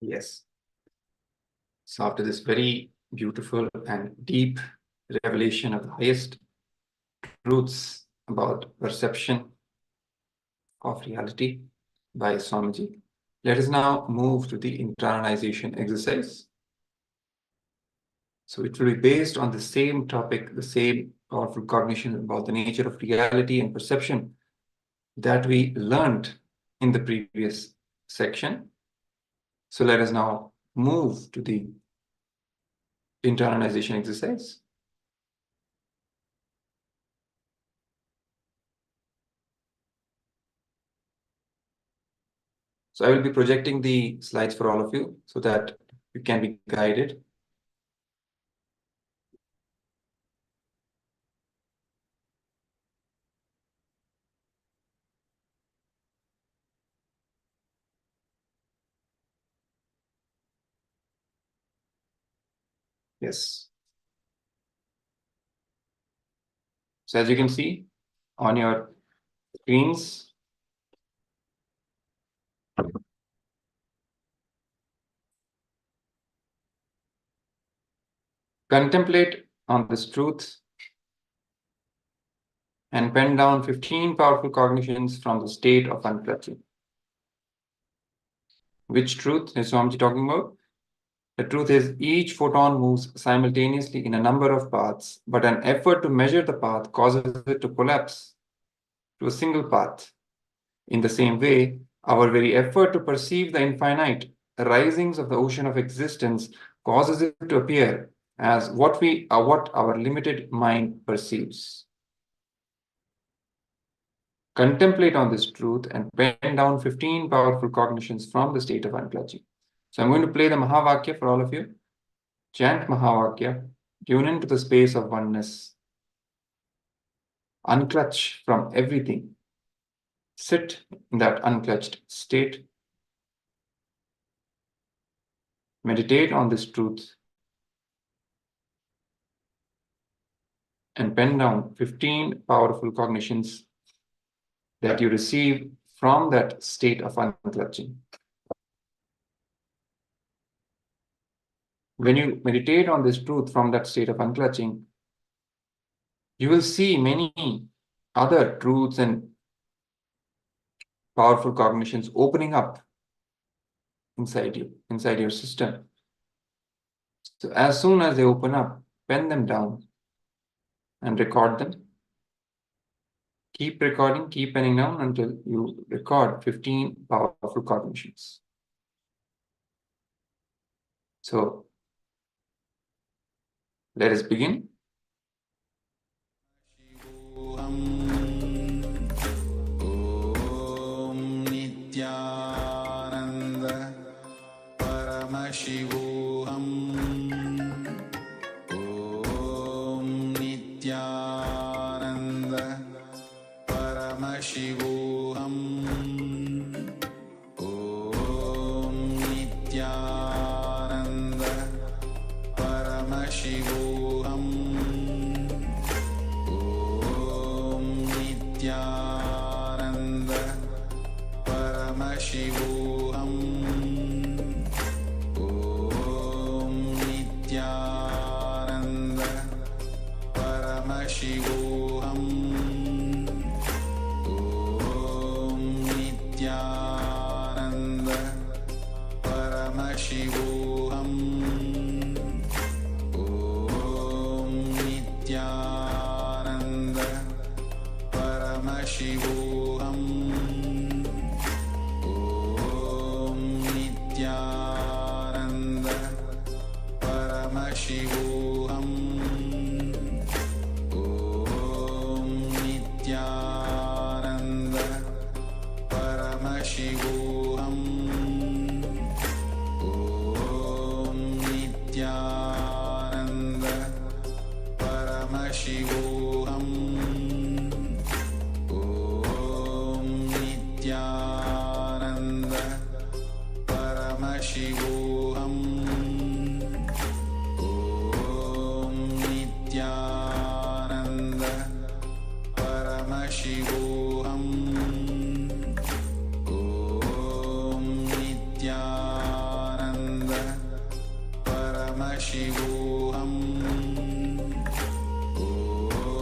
Yes. So after this very beautiful and deep revelation of the highest truths about perception of reality by Swamiji, let us now move to the internalization exercise. So it will be based on the same topic, the same powerful cognition about the nature of reality and perception that we learned in the previous section. So let us now move to the internalization exercise. So I will be projecting the slides for all of you so that you can be guided. Yes. So as you can see on your screens, contemplate on this truth and pen down 15 powerful cognitions from the state of unclutching. Which truth is Swamiji talking about? The truth is each photon moves simultaneously in a number of paths, but an effort to measure the path causes it to collapse to a single path. In the same way, our very effort to perceive the infinite risings of the ocean of existence causes it to appear as what our limited mind perceives. Contemplate on this truth and pen down 15 powerful cognitions from the state of unclutching. So I'm going to play the Mahavakya for all of you. Chant Mahavakya, tune into the space of oneness. Unclutch from everything. Sit in that unclutched state. Meditate on this truth and pen down 15 powerful cognitions that you receive from that state of unclutching. When you meditate on this truth from that state of unclutching, you will see many other truths and powerful cognitions opening up inside you, inside your system. So as soon as they open up, pen them down and record them. Keep recording, keep penning down until you record 15 powerful cognitions. So let us begin. Om Nithyananda Paramashivoham Om Nithyananda Paramashivoham Om Nithyananda Paramashivoham Om Nithyananda Paramashivoham Om Nithyananda Paramashivoham Om Nithyananda Paramashivoham Om Nithyananda Paramashivoham Om Nithyananda Paramashivoham Om Nithyananda Paramashivoham Om Nithyananda Paramashivoham Om Nithyananda Paramashivoham Om Nithyananda Paramashivoham Om Nithyananda Paramashivoham Om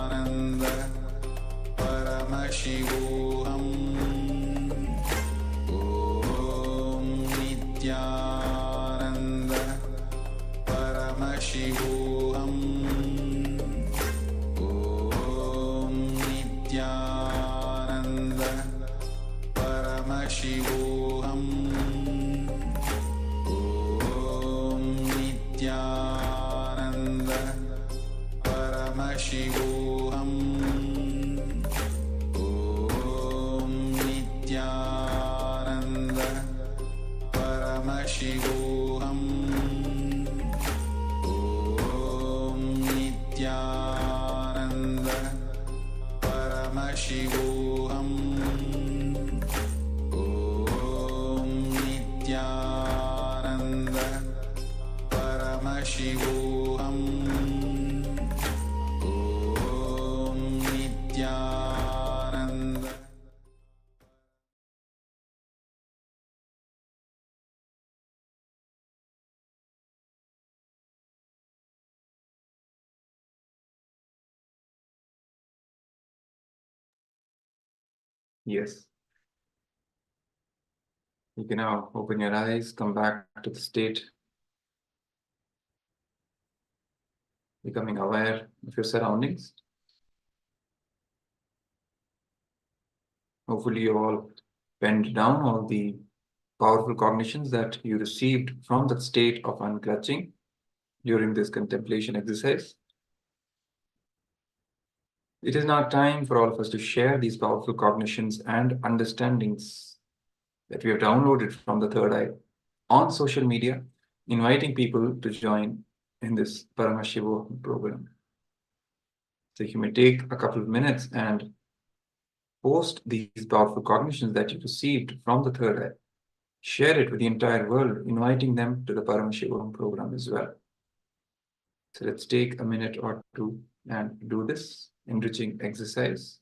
Paramashivoham Om Nithyananda Paramashivoham Om Nithyananda Paramashivoham Om Nithyananda Paramashivoham Om Nithyananda Paramashivoham Om Nithyananda Paramashivoham Om Nithyananda Paramashivoham Om Nithyananda. Yes. You can now open your eyes, come back to the state, becoming aware of your surroundings. Hopefully, you all penned down all the powerful cognitions that you received from that state of unclutching during this contemplation exercise. It is now time for all of us to share these powerful cognitions and understandings that we have downloaded from the third eye on social media, inviting people to join in this Paramashivoham program. So you may take a couple of minutes and post these powerful cognitions that you received from the third eye. Share it with the entire world, inviting them to the Paramashivoham program as well. So let's take a minute or two and do this enriching exercise.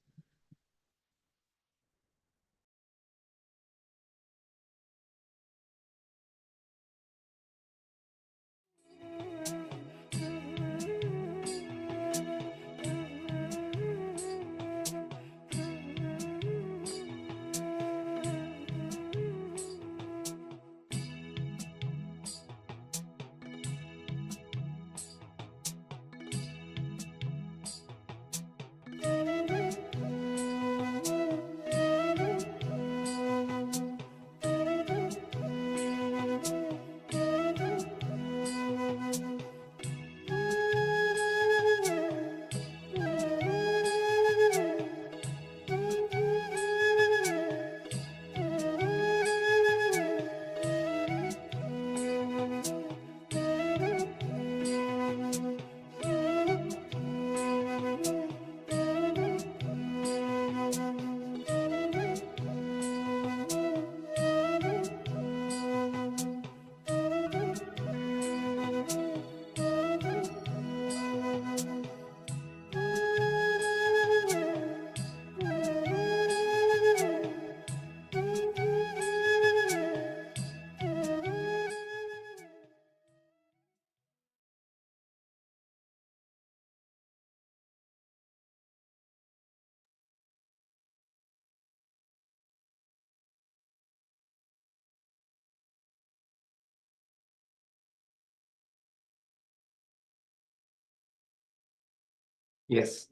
Yes.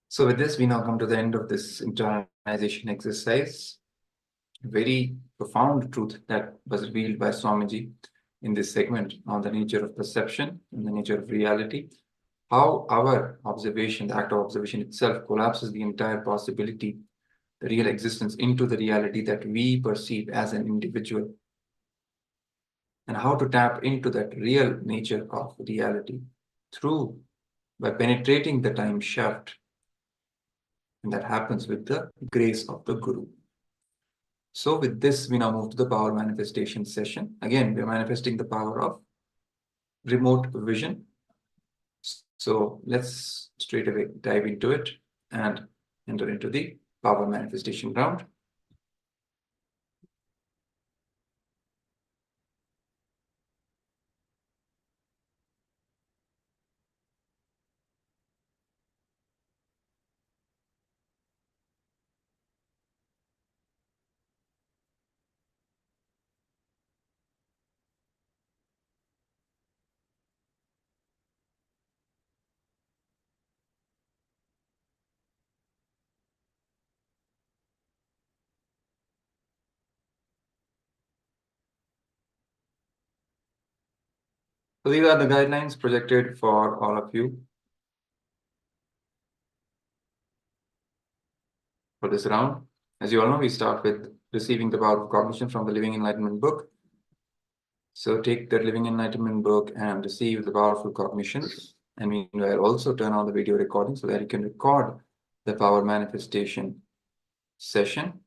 So with this, we now come to the end of this internalization exercise. A very profound truth that was revealed by Swamiji in this segment on the nature of perception and the nature of reality. How our observation, the act of observation itself, collapses the entire possibility, the real existence, into the reality that we perceive as an individual. And how to tap into that real nature of reality by penetrating the time shaft. And that happens with the grace of the Guru. So with this, we now move to the power manifestation session. Again, we're manifesting the power of remote vision. So let's straight away dive into it and enter into the power manifestation round. So these are the guidelines projected for all of you for this round. As you all know, we start with receiving the power of cognition from the Living Enlightenment book. So take the Living Enlightenment book and receive the powerful cognition. And meanwhile, also turn on the video recording so that you can record the power manifestation session.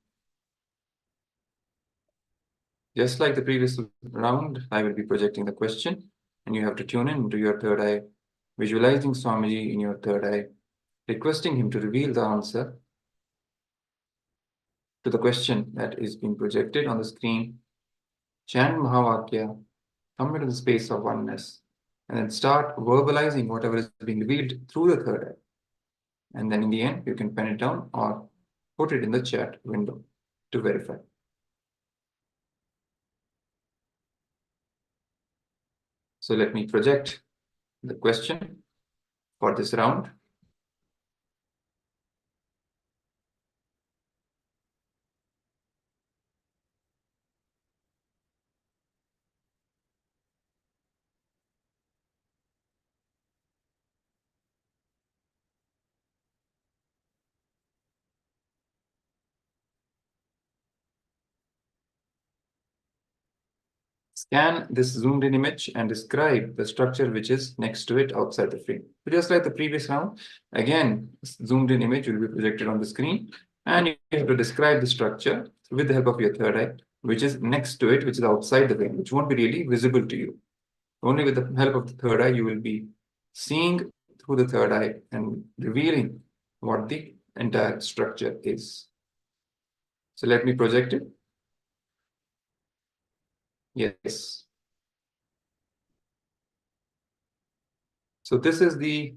Just like the previous round, I will be projecting the question, and you have to tune in to your third eye, visualizing Swamiji in your third eye, requesting him to reveal the answer to the question that is being projected on the screen. Chant Mahavakya, come into the space of oneness, and then start verbalizing whatever is being revealed through the third eye. And then in the end, you can pen it down or put it in the chat window to verify. So let me project the question for this round. Scan this zoomed in image and describe the structure which is next to it outside the frame. So just like the previous round, again, zoomed in image will be projected on the screen, and you have to describe the structure with the help of your third eye, which is next to it, which is outside the frame, which won't be really visible to you. Only with the help of the third eye, you will be seeing through the third eye and revealing what the entire structure is. So let me project it. Yes. So this is the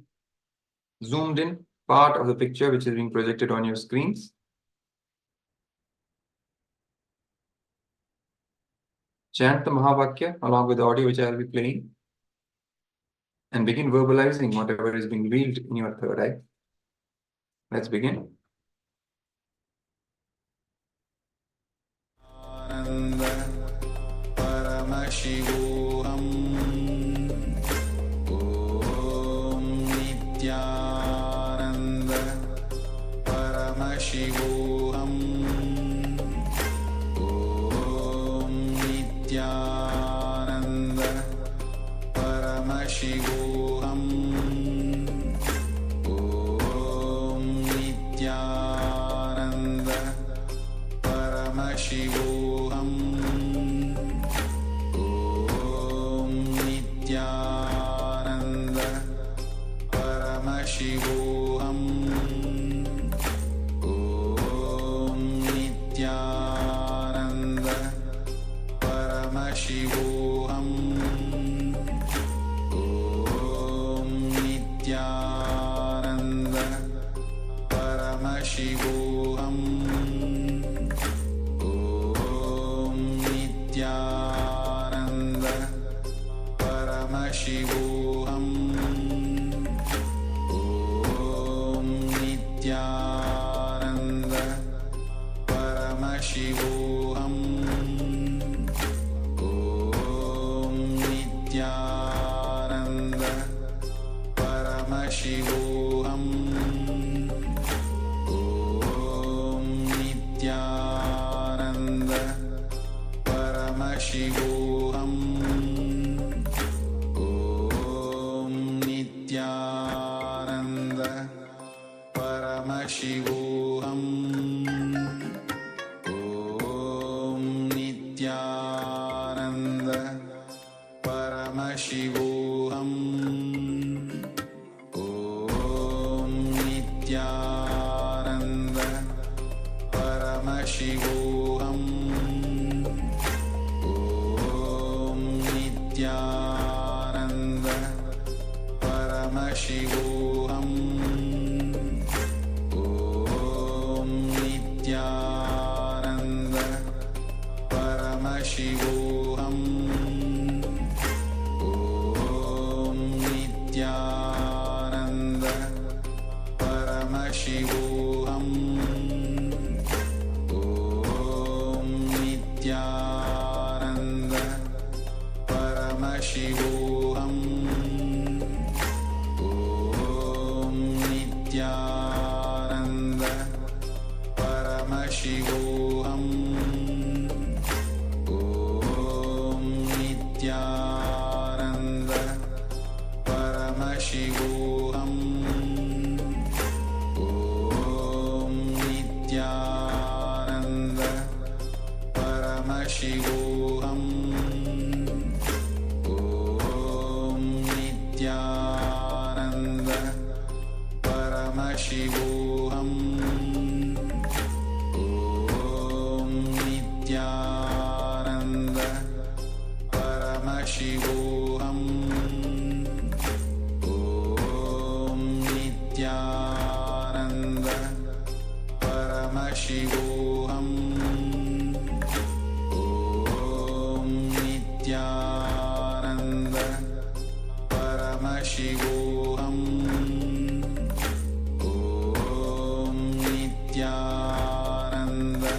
zoomed in part of the picture which is being projected on your screens. Chant the Mahavakya along with the audio which I will be playing, and begin verbalizing whatever is being revealed in your third eye. Let's begin. Paramashivoham Om Nithyananda Paramashivoham Om Nithyananda Paramashivoham Om Nithyananda Paramashivoham Paramashivoham Om Nithyananda Paramashivoham Om Nithyananda Paramashivoham Om Nithyananda Paramashivoham Nithyananda Paramashivoham Om Nithyananda Paramashivoham Om Nithyananda Paramashivoham Om Nithyananda Paramashivoham Om Nithyananda Paramashivoham Om Nithyananda Paramashivoham Om Nithyananda Paramashivoham Om Nithyananda Paramashivoham Om Nithyananda Paramashivoham Om Nithyananda Paramashivoham Nithyananda Paramashivoham Om Nithyananda Paramashivoham Om Nithyananda Paramashivoham Om Nithyananda Paramashivoham Om Nithyananda Paramashivoham Om Nithyananda Paramashivoham Om Nithyananda Paramashivoham Om Nithyananda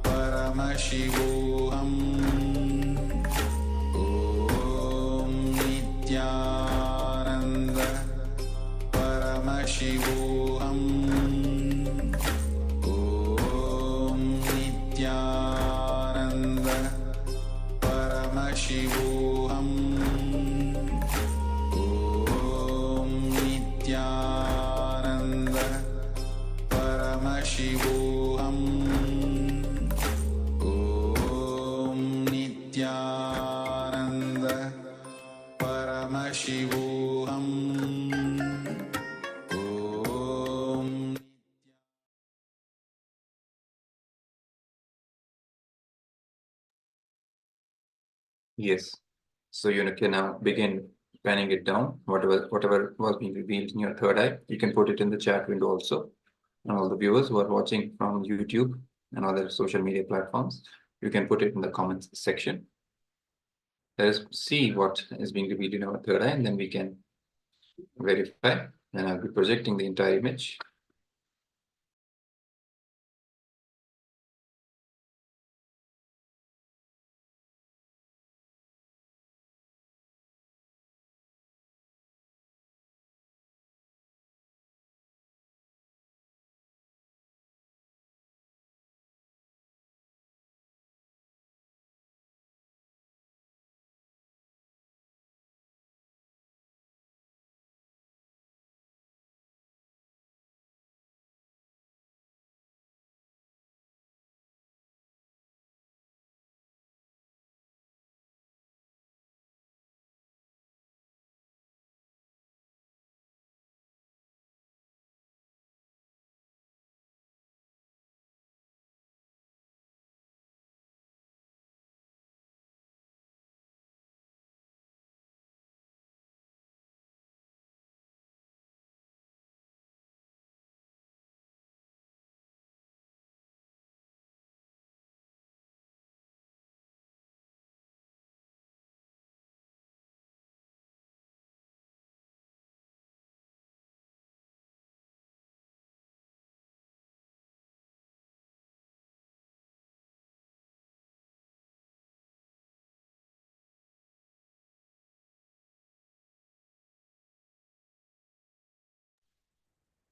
Paramashivoham Om Nithyananda Paramashivoham Om Nithyananda Paramashivoham Om Nithyananda Paramashivoham Om Nithyananda Paramashivoham Om Yes. So you can now begin penning it down. Whatever was being revealed in your third eye, you can put it in the chat window also. And all the viewers who are watching from YouTube and other social media platforms, you can put it in the comments section. Let us see what is being revealed in our third eye, and then we can verify. And I'll be projecting the entire image.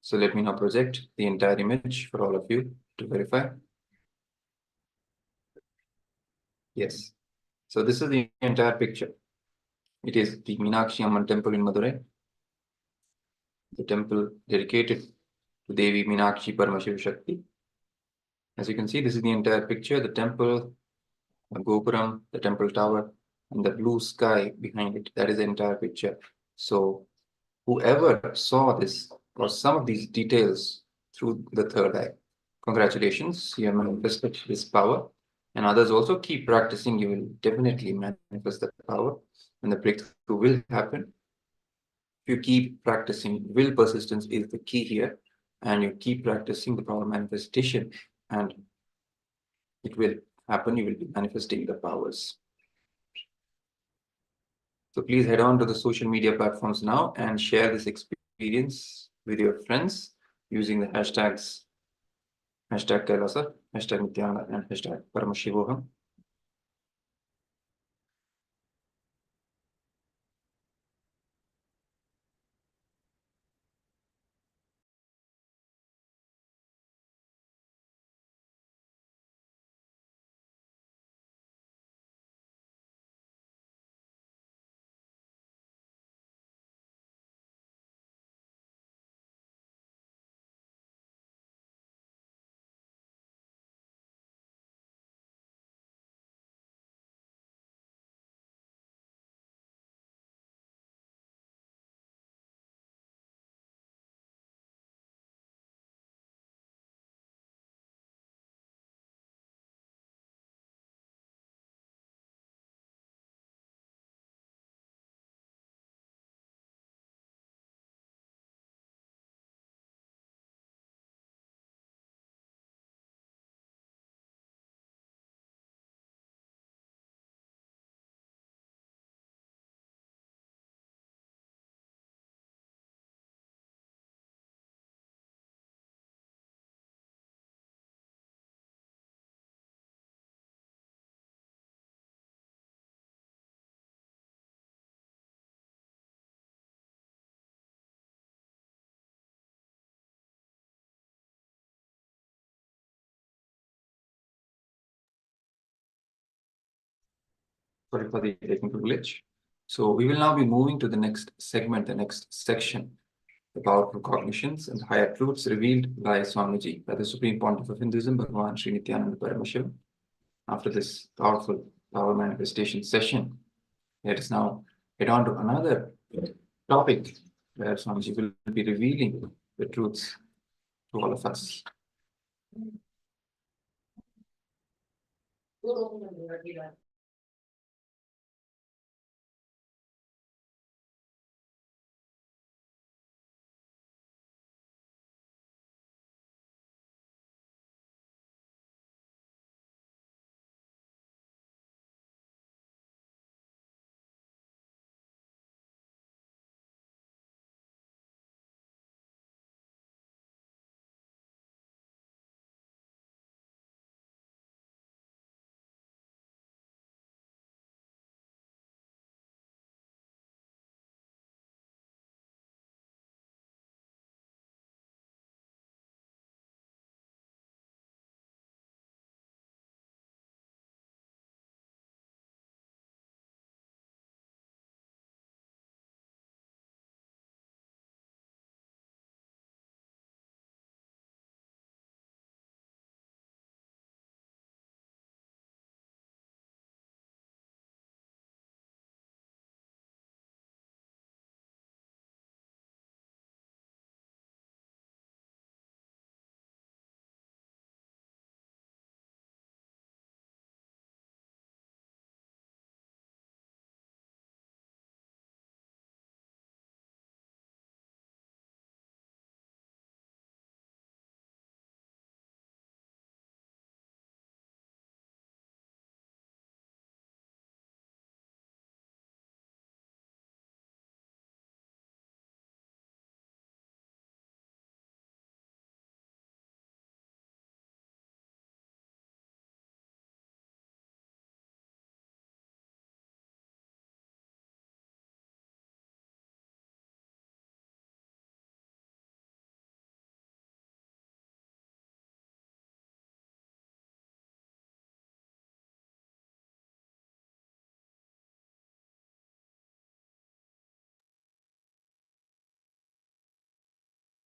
So let me now project the entire image for all of you to verify. Yes. So this is the entire picture. It is the Meenakshi Amman temple in Madurai, the temple dedicated to Devi Meenakshi Paramashiva Shakti. As you can see, this is the entire picture, the temple, the Gopuram, the temple tower, and the blue sky behind it. That is the entire picture. So whoever saw this or some of these details through the third eye, congratulations, you have manifested this power. And others also keep practicing, you will definitely manifest that power, and the breakthrough will happen. If you keep practicing, will persistence is the key here, and you keep practicing the power manifestation, and it will happen. You will be manifesting the powers. So please head on to the social media platforms now and share this experience with your friends using the hashtags #KAILASA, #Nithyananda, and #Paramashivoham. Sorry for the technical glitch. So we will now be moving to the next segment, the next section, the powerful cognitions and higher truths revealed by Swamiji, by the Supreme Pontiff of Hinduism, Bhagavan Sri Nithyananda Paramashivoham. After this powerful power manifestation session, let us now head on to another topic where Swamiji will be revealing the truths to all of us.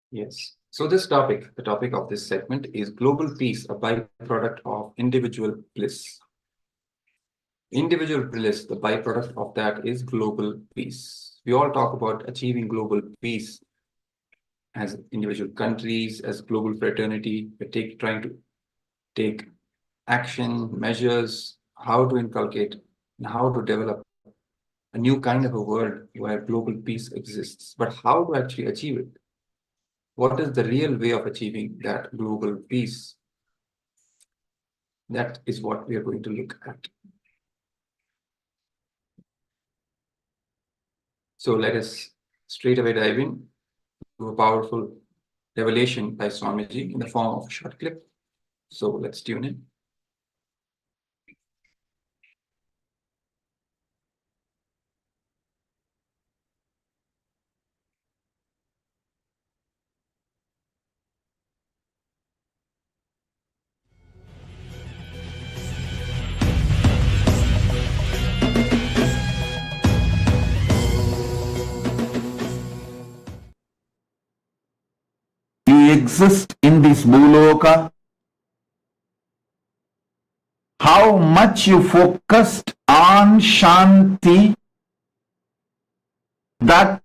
Yes. So this topic, the topic of this segment is global peace, a byproduct of individual bliss. Individual bliss, the byproduct of that is global peace. We all talk about achieving global peace as individual countries, as global fraternity. We're trying to take action, measures, how to inculcate and how to develop a new kind of a world where global peace exists. But how to actually achieve it? What is the real way of achieving that global peace? That is what we are going to look at. So let us straight away dive in to a powerful revelation by Swamiji in the form of a short clip. So let's tune in. You exist in this Bhuloka. How much you focused on Shanti, that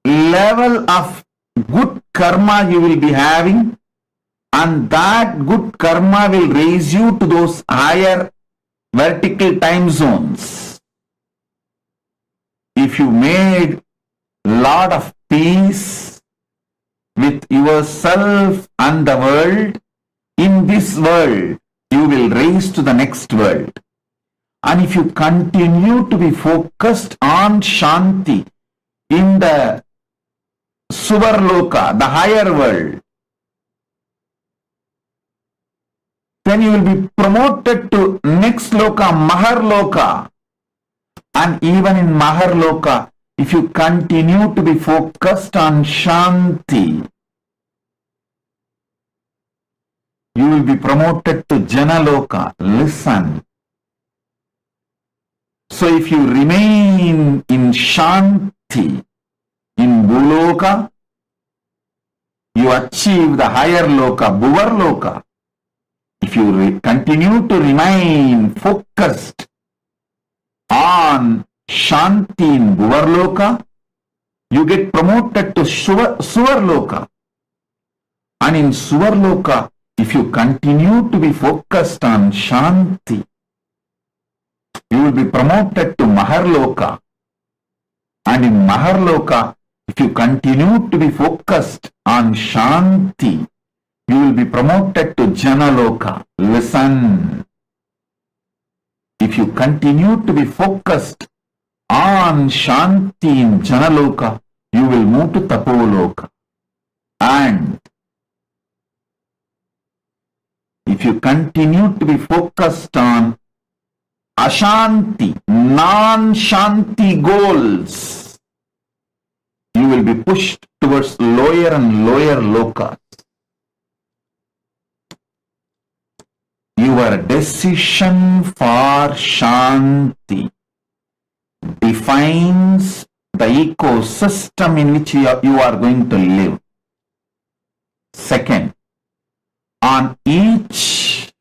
level of good karma you will be having, and that good karma will raise you to those higher vertical time zones. If you made lot of peace with yourself and the world, in this world you will raise to the next world. And if you continue to be focused on Shanti in the Suvarloka, the higher world, then you will be promoted to next loka, Maharloka. And even in Maharloka, if you continue to be focused on Shanti, you will be promoted to Janaloka. Listen. So if you remain in Shanti, in Bhuloka, you achieve the higher Loka, Bhuvarloka. If you continue to remain focused on Shanti in Bhuvarloka, you get promoted to Suvarloka. And in Suvarloka, if you continue to be focused on Shanti, you will be promoted to Maharloka. And in Maharloka, if you continue to be focused on Shanti, you will be promoted to Janaloka. Listen. If you continue to be focused on Shanti in Janaloka, you will move to Tapoloka. And if you continue to be focused on Ashanti, non-Shanti goals, you will be pushed towards lower and lower lokas. Your decision for Shanti defines the ecosystem in which you are going to live. Second, on each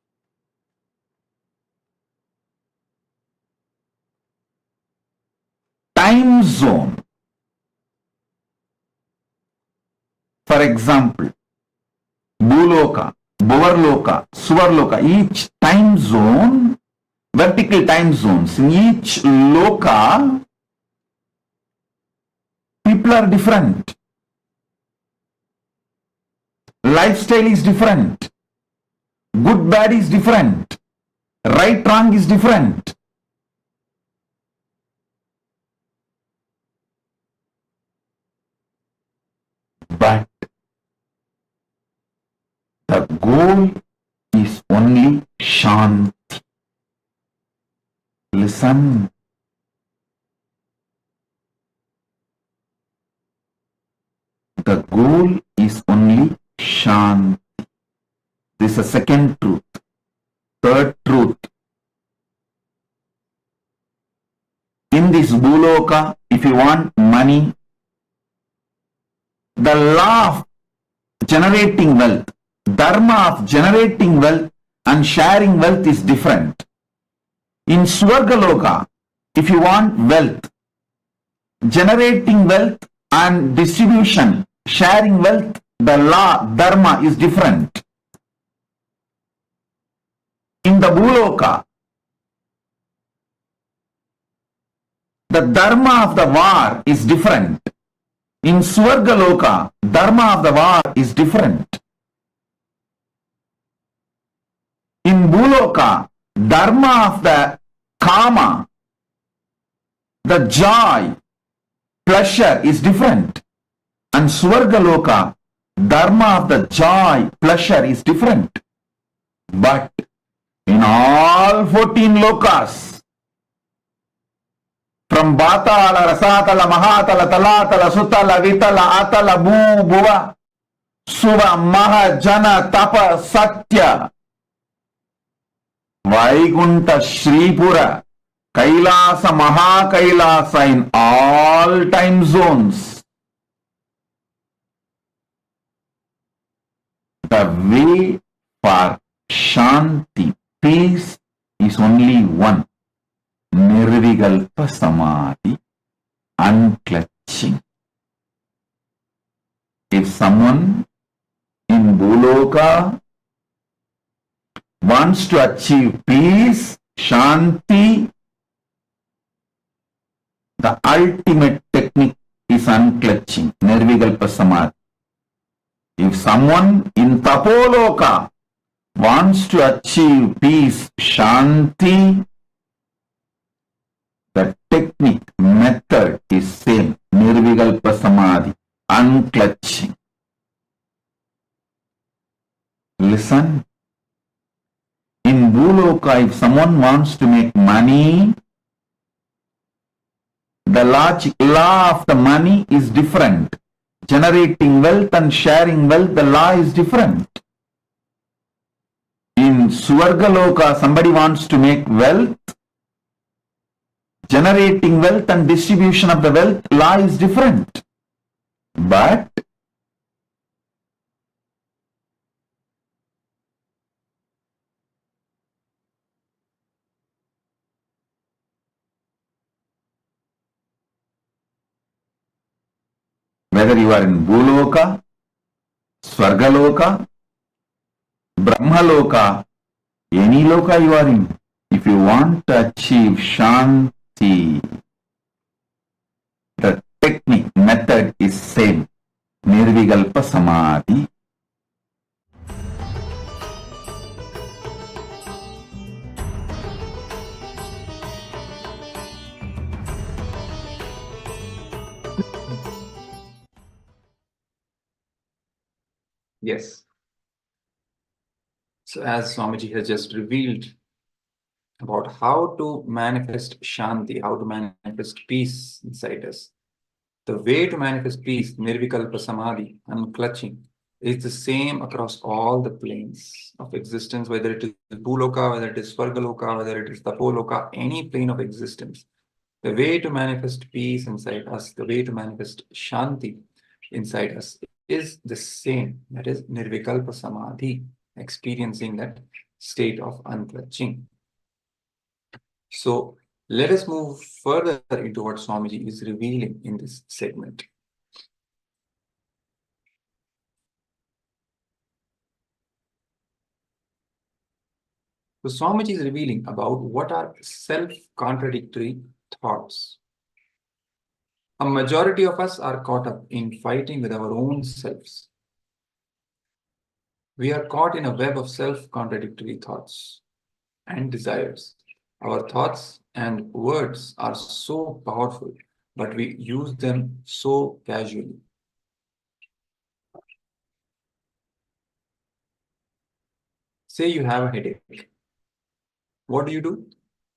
time zone, for example, Bhuloka, Bhuvarloka, Suvarloka, each time zone, vertical time zones, in each loka, people are different. Lifestyle is different. Good, bad is different. Right, wrong is different. But the goal is only Shanti. Listen. The goal is only Shanti. This is a second truth. Third truth. In this Bhuloka, if you want money, the law of generating wealth, dharma of generating wealth and sharing wealth is different. In Swargaloka, if you want wealth, generating wealth and distribution, sharing wealth, the law, dharma is different. In the Bhuloka, the dharma of the war is different. In Swargaloka, dharma of the war is different. In Bhuloka, dharma of the kama, the joy, pleasure is different. And Swargaloka, dharma of the joy, pleasure is different. But in all 14 lokas, from Batala, Rasatala, Mahatala, Talatala, Sutala, Vitala, Atala, Bhuva, Suva, Maha, Jana, Tapa, Satya, Vaikunta, Shripura, Kailasa, Maha Kailasa in all time zones. The way for Shanti, peace, is only one. Nirvikalpa Samadhi, unclutching. If someone in Bhuloka wants to achieve peace, Shanti, the ultimate technique is unclutching, Nirvikalpa Samadhi. If someone in Tapoloka wants to achieve peace, Shanti, the technique, method is same, Nirvikalpa Samadhi, unclutching. Listen. In Bhuloka, if someone wants to make money, the law of the money is different. Generating wealth and sharing wealth, the law is different. In Swargaloka, somebody wants to make wealth, generating wealth and distribution of the wealth law is different. But whether you are in Bhuloka, Swargaloka, Brahmaloka, any loka you are in, if you want to achieve Shanti, the technique, method is same. Nirvikalpa Samadhi. Yes. So as Swamiji has just revealed about how to manifest Shanti, how to manifest peace inside us. The way to manifest peace, Nirvikalpa Samadhi, unclutching, is the same across all the planes of existence, whether it is Bhuloka, whether it is Swargaloka, whether it is Tapoloka, any plane of existence. The way to manifest peace inside us, the way to manifest Shanti inside us is the same. That is Nirvikalpa Samadhi, experiencing that state of unclutching. So let us move further into what Swamiji is revealing in this segment. So Swamiji is revealing about what are self-contradictory thoughts. A majority of us are caught up in fighting with our own selves. We are caught in a web of self-contradictory thoughts and desires. Our thoughts and words are so powerful, but we use them so casually. Say you have a headache. What do?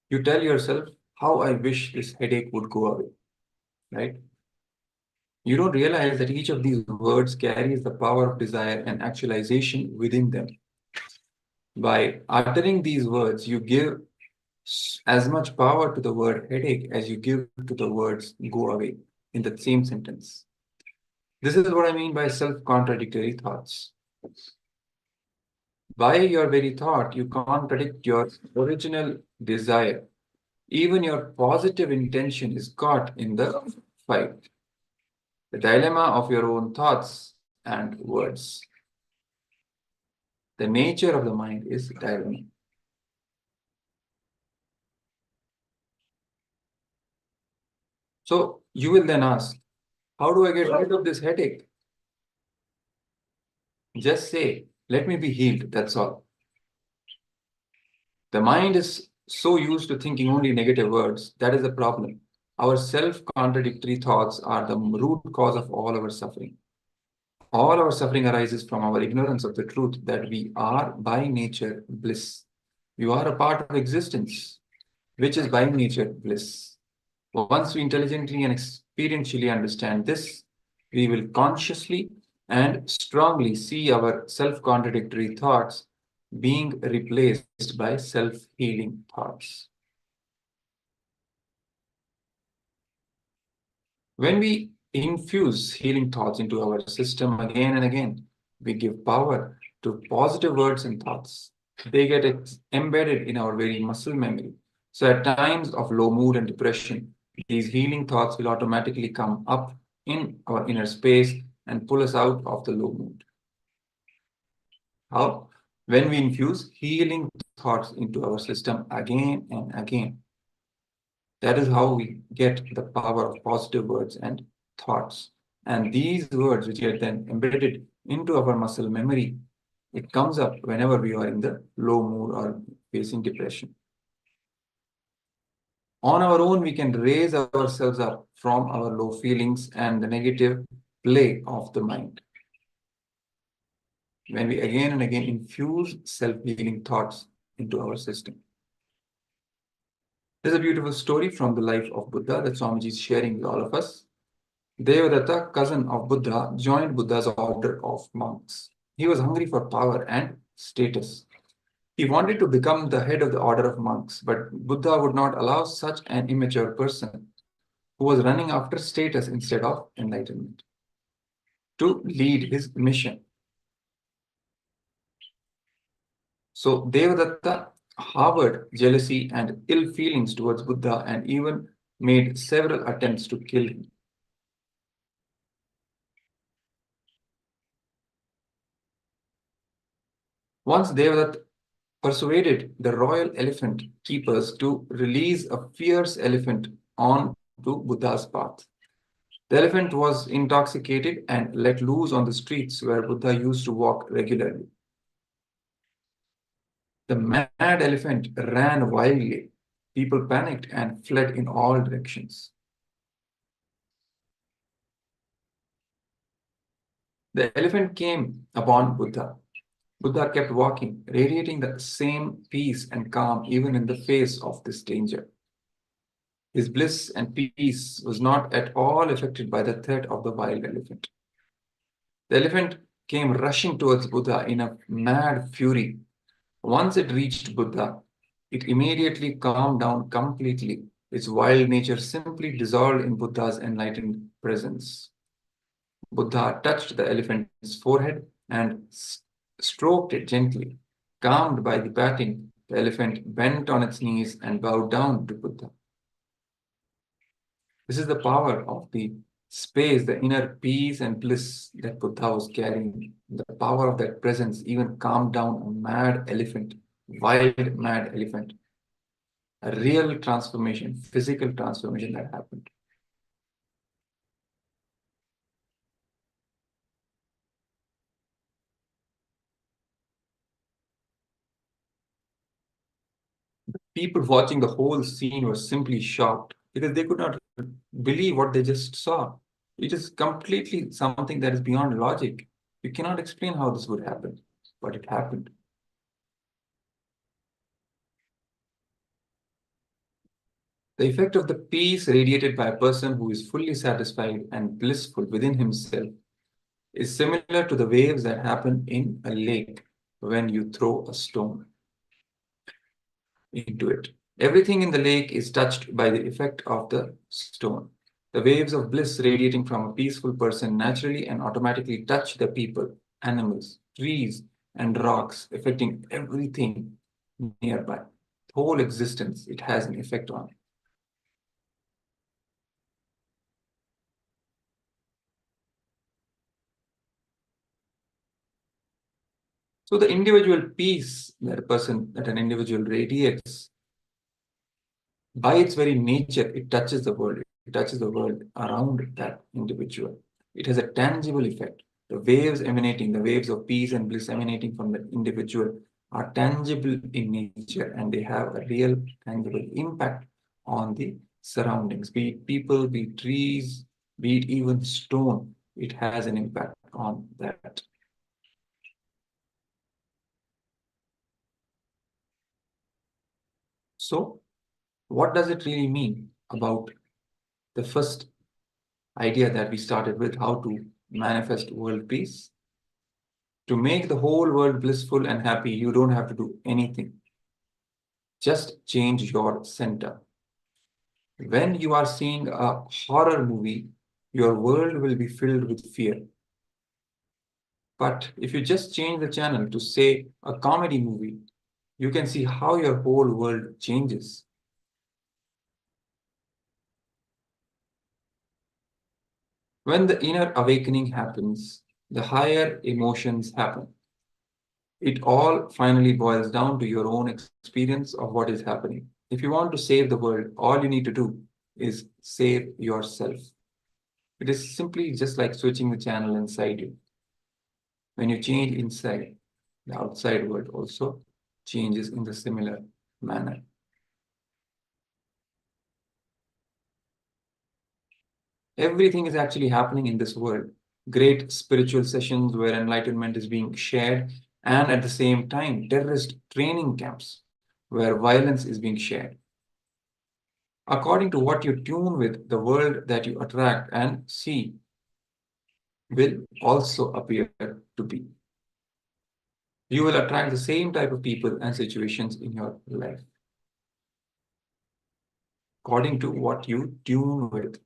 You tell yourself, how I wish this headache would go away, right? You don't realize that each of these words carries the power of desire and actualization within them. By uttering these words, you give as much power to the word headache as you give to the words go away in the same sentence. This is what I mean by self-contradictory thoughts. By your very thought, you contradict your original desire. Even your positive intention is caught in the fight. The dilemma of your own thoughts and words. The nature of the mind is dilemma. So you will then ask, how do I get rid of this headache? Just say, let me be healed, that's all. The mind is so used to thinking only negative words, that is the problem. Our self-contradictory thoughts are the root cause of all our suffering. All our suffering arises from our ignorance of the truth that we are by nature bliss. You are a part of existence, which is by nature bliss. Once we intelligently and experientially understand this, we will consciously and strongly see our self-contradictory thoughts being replaced by self-healing thoughts. When we infuse healing thoughts into our system again and again, we give power to positive words and thoughts. They get embedded in our very muscle memory. So at times of low mood and depression, these healing thoughts will automatically come up in our inner space and pull us out of the low mood. How? When we infuse healing thoughts into our system again and again. That is how we get the power of positive words and thoughts. And these words, which get then embedded into our muscle memory, it comes up whenever we are in the low mood or facing depression. On our own, we can raise ourselves up from our low feelings and the negative play of the mind. When we again and again infuse self-healing thoughts into our system. There's a beautiful story from the life of Buddha that Swamiji is sharing with all of us. Devadatta, cousin of Buddha, joined Buddha's order of monks. He was hungry for power and status. He wanted to become the head of the order of monks, but Buddha would not allow such an immature person who was running after status instead of enlightenment to lead his mission. So Devadatta harbored jealousy and ill feelings towards Buddha and even made several attempts to kill him. Once Devadatta persuaded the royal elephant keepers to release a fierce elephant on to Buddha's path. The elephant was intoxicated and let loose on the streets where Buddha used to walk regularly. The mad elephant ran wildly. People panicked and fled in all directions. The elephant came upon Buddha. Buddha kept walking, radiating the same peace and calm even in the face of this danger. His bliss and peace was not at all affected by the threat of the wild elephant. The elephant came rushing towards Buddha in a mad fury. Once it reached Buddha, it immediately calmed down completely. Its wild nature simply dissolved in Buddha's enlightened presence. Buddha touched the elephant's forehead and stroked it gently. Calmed by the patting, the elephant bent on its knees and bowed down to Buddha. This is the power of the space, the inner peace and bliss that Buddha was carrying. The power of that presence even calmed down a mad elephant, wild mad elephant. A real transformation, physical transformation that happened. The people watching the whole scene were simply shocked because they could not believe what they just saw. It is completely something that is beyond logic. You cannot explain how this would happen, but it happened. The effect of the peace radiated by a person who is fully satisfied and blissful within himself is similar to the waves that happen in a lake when you throw a stone into it. Everything in the lake is touched by the effect of the stone. The waves of bliss radiating from a peaceful person naturally and automatically touch the people, animals, trees, and rocks, affecting everything nearby. The whole existence, it has an effect on it. So the individual peace that an individual radiates, by its very nature, it touches the world. It touches the world around that individual. It has a tangible effect. The waves of peace and bliss emanating from the individual are tangible in nature, and they have a real tangible impact on the surroundings. Be it people, be it trees, be it even stone, it has an impact on that. So, what does it really mean about the first idea that we started with, how to manifest world peace? To make the whole world blissful and happy, you don't have to do anything. Just change your center. When you are seeing a horror movie, your world will be filled with fear. But if you just change the channel to, say, a comedy movie, you can see how your whole world changes. When the inner awakening happens, the higher emotions happen. It all finally boils down to your own experience of what is happening. If you want to save the world, all you need to do is save yourself. It is simply just like switching the channel inside you. When you change inside, the outside world also changes in the similar manner. Everything is actually happening in this world. Great spiritual sessions where enlightenment is being shared, and at the same time, terrorist training camps where violence is being shared. According to what you tune with, the world that you attract and see will also appear to be. you will attract the same type of people and situations in your life according to what you tune with,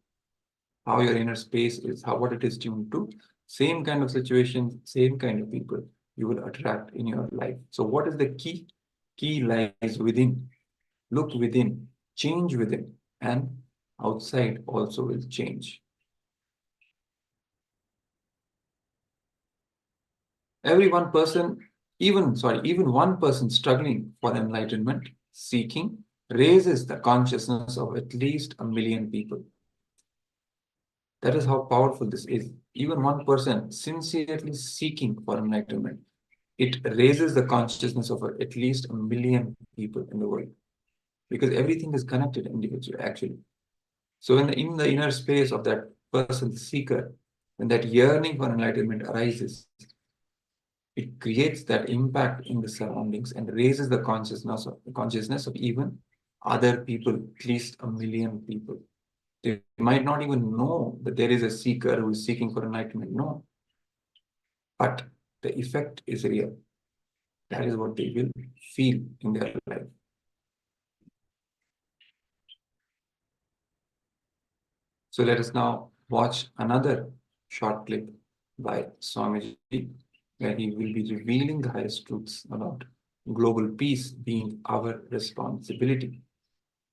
how your inner space is, what it is tuned to. Same kind of situations, same kind of people you will attract in your life. So what is the key? Key lies within. Look within, change within, and outside also will change. Even one person struggling for enlightenment, seeking, raises the consciousness of at least 1 million people. That is how powerful this is. Even one person sincerely seeking for enlightenment, it raises the consciousness of at least 1 million people in the world. Because everything is connected individually, actually. So in the inner space of that person seeker, when that yearning for enlightenment arises, it creates that impact in the surroundings and raises the consciousness of even other people, at least 1 million people. They might not even know that there is a seeker who is seeking for enlightenment. No. But the effect is real. That is what they will feel in their life. So let us now watch another short clip by Swamiji, where he will be revealing the highest truths about global peace being our responsibility.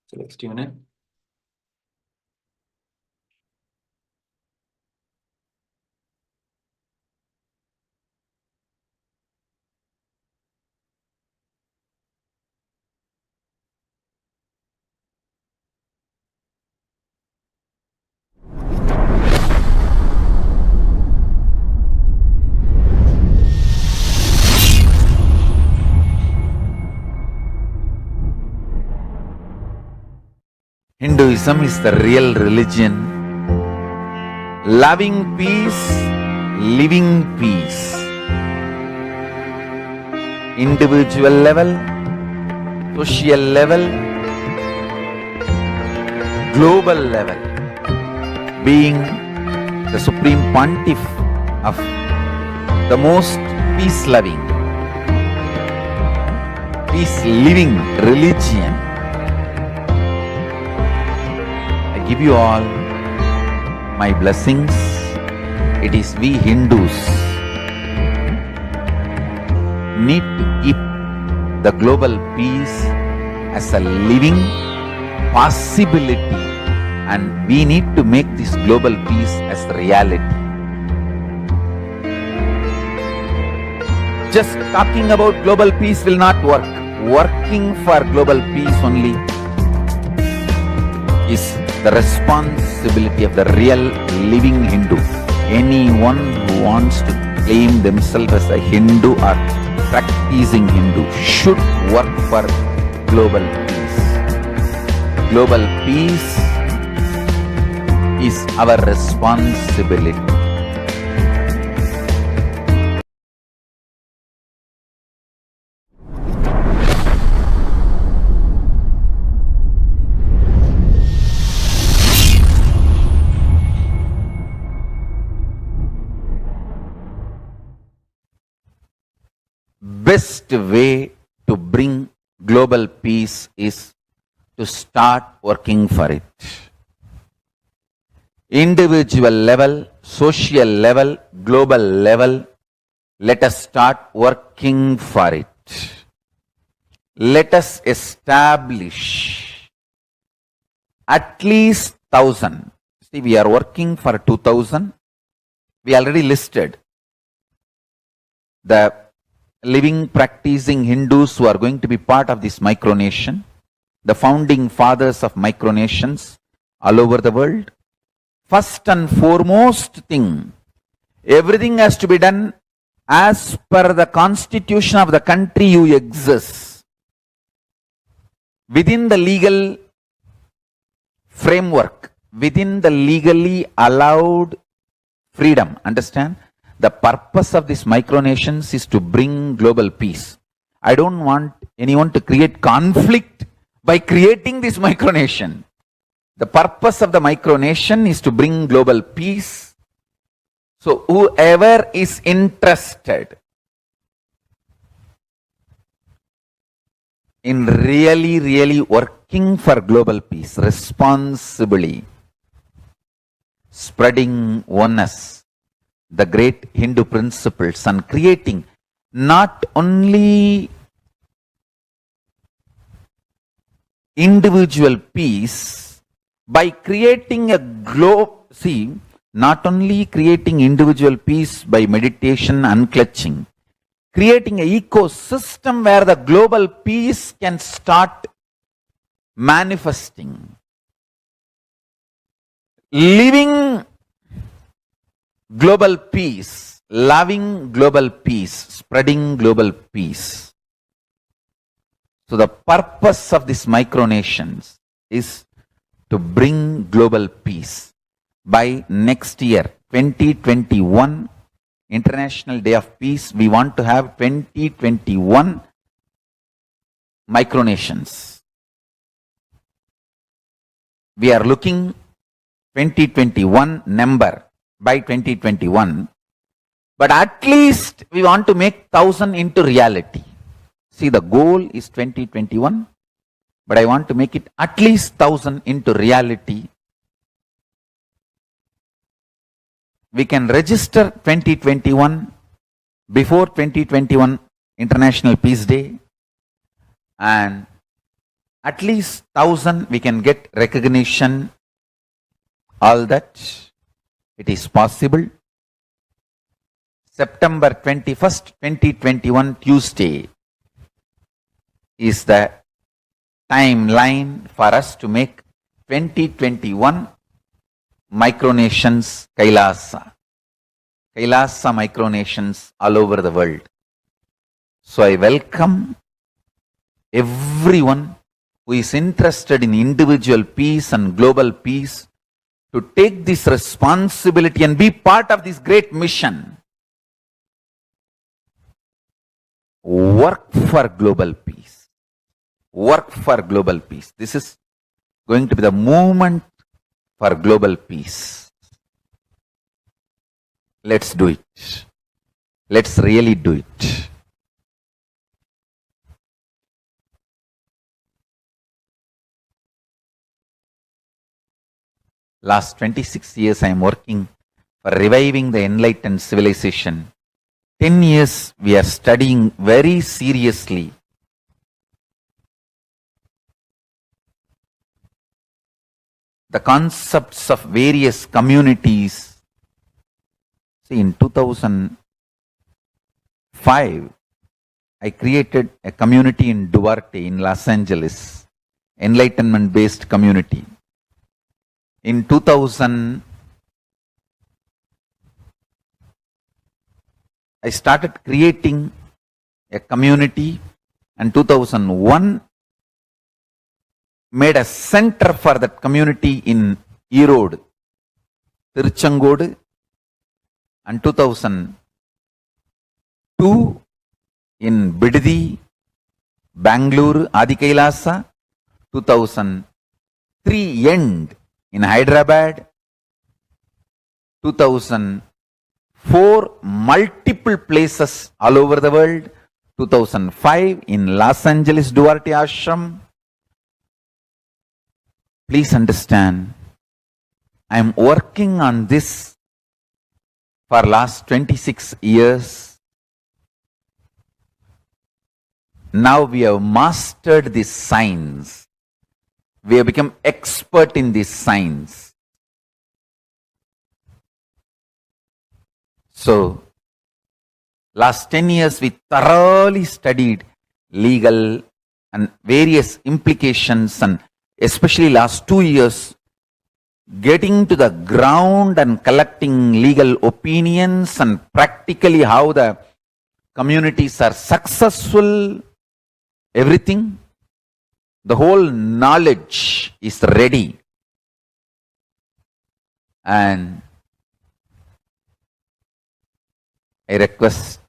So let's tune in. Hinduism is the real religion. Loving peace, living peace. Individual level, social level, global level. Being the Supreme Pontiff of the most peace-loving, peace-living religion. I give you all my blessings. It is we Hindus need to keep the global peace as a living possibility, and we need to make this global peace as reality. Just talking about global peace will not work. Working for global peace only is the responsibility of the real living Hindu. Anyone who wants to claim themselves as a Hindu or practicing Hindu should work for global peace. Global peace is our responsibility. Best way to bring global peace is to start working for it. Individual level, social level, global level, let us start working for it. Let us establish at least 1,000. See, we are working for 2,000. We already listed the living, practicing Hindus who are going to be part of this micronation, the founding fathers of micronations all over the world. First and foremost thing, everything has to be done as per the constitution of the country you exist, within the legal framework, within the legally allowed freedom. Understand? The purpose of these micronations is to bring global peace. I don't want anyone to create conflict by creating this micronation. The purpose of the micronation is to bring global peace. So whoever is interested in really working for global peace, responsibly, spreading oneness, the great Hindu principles, and creating not only individual peace by creating a not only creating individual peace by meditation, unclutching, creating an ecosystem where the global peace can start manifesting. Living global peace, loving global peace, spreading global peace. So the purpose of these micronations is to bring global peace. By next year, 2021, International Day of Peace, we want to have 2021 micronations. We are looking 2021 number by 2021, but at least we want to make 1,000 into reality. See, the goal is 2021, but I want to make it at least 1,000 into reality. We can register 2021 before 2021 International Peace Day, and at least 1,000 we can get recognition. All that it is possible. September 21st, 2021 Tuesday is the timeline for us to make 2021 micronations KAILASA. KAILASA micronations all over the world. So I welcome everyone who is interested in individual peace and global peace to take this responsibility and be part of this great mission. Work for global peace. Work for global peace. This is going to be the movement for global peace. Let's do it. Let's really do it. Last 26 years I am working for reviving the enlightened civilization. 10 years we are studying very seriously the concepts of various communities. See, in 2005, I created a community in Duarte in Los Angeles, enlightenment-based community. In 2000, I started creating a community, and 2001 made a center for that community in Erode, Tiruchengodu, and 2002 in Bidadi, Bangalore, Adi KAILASA, 2003 end in Hyderabad, 2004 multiple places all over the world, 2005 in Los Angeles Duarte Ashram. Please understand, I am working on this for last 26 years. Now we have mastered this science. We have become expert in this science. So, last 10 years we thoroughly studied legal and various implications, and especially last 2 years, getting to the ground and collecting legal opinions and practically how the communities are successful, everything. The whole knowledge is ready. And I request,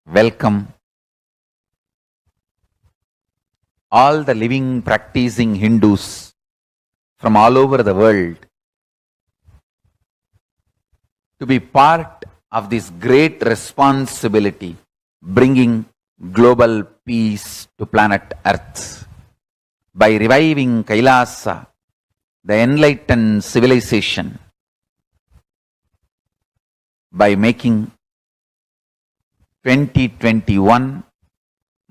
welcome all the living, practicing Hindus from all over the world to be part of this great responsibility, bringing global peace to planet Earth by reviving KAILASA, the enlightened civilization, by making 2021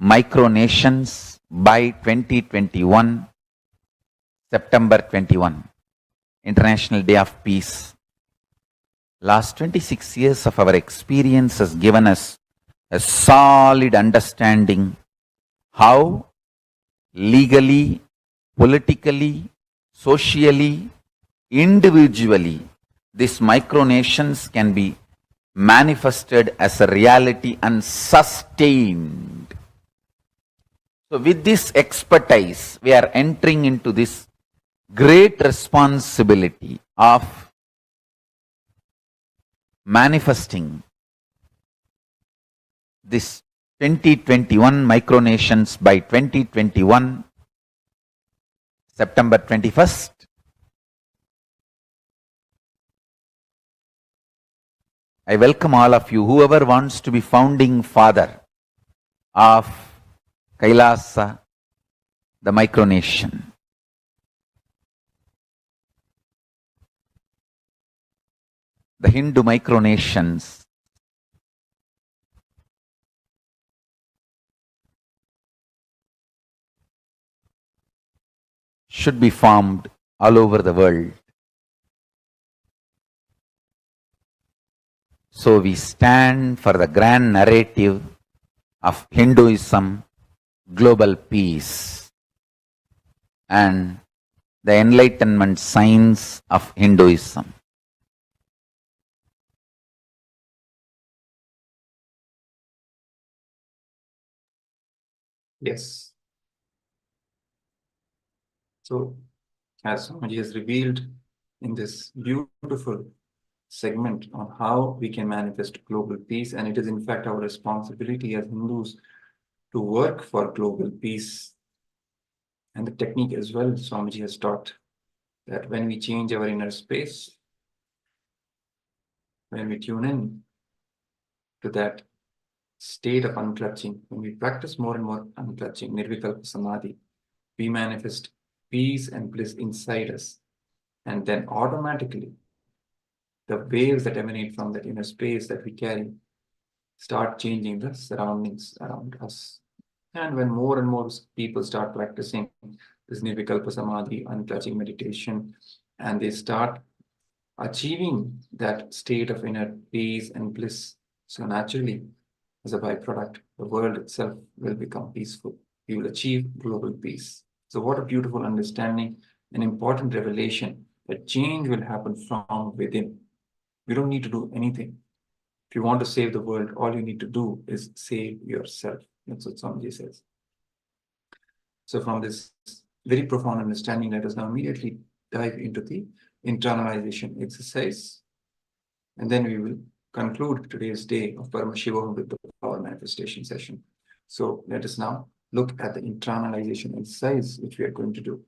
micronations by 2021 September 21, International Day of Peace. Last 26 years of our experience has given us a solid understanding how legally, politically, socially, individually, these micronations can be manifested as a reality and sustained. So with this expertise, we are entering into this great responsibility of manifesting this 2021 micronations by 2021 September 21st. I welcome all of you, whoever wants to be founding father of KAILASA, the micronation. The Hindu micronations should be formed all over the world. So we stand for the grand narrative of Hinduism, global peace, and the enlightenment science of Hinduism. Yes. So, as Swamiji has revealed in this beautiful segment on how we can manifest global peace, and it is in fact our responsibility as Hindus to work for global peace. And the technique as well, Swamiji has taught that when we change our inner space, when we tune in to that state of unclutching, when we practice more and more unclutching, nirvikalpa samadhi, we manifest peace and bliss inside us. And then automatically, the waves that emanate from that inner space that we carry start changing the surroundings around us. And when more and more people start practicing this nirvikalpa samadhi, unclutching meditation, and they start achieving that state of inner peace and bliss, so naturally, as a byproduct, the world itself will become peaceful. We will achieve global peace. So what a beautiful understanding, an important revelation that change will happen from within. You don't need to do anything. If you want to save the world, all you need to do is save yourself. That's what Swamiji says. So from this very profound understanding, let us now immediately dive into the internalization exercise. And then we will conclude today's day of Paramashivoham with the power manifestation session. So let us now look at the internalization exercise which we are going to do.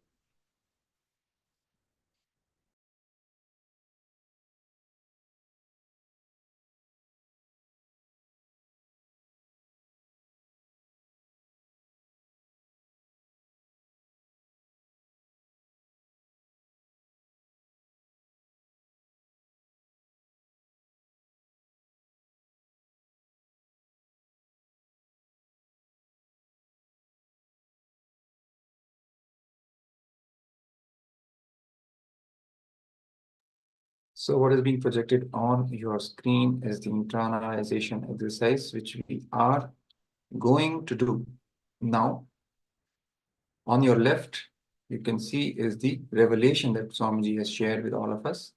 So what is being projected on your screen is the internalization exercise, which we are going to do now. On your left, you can see is the revelation that Swamiji has shared with all of us.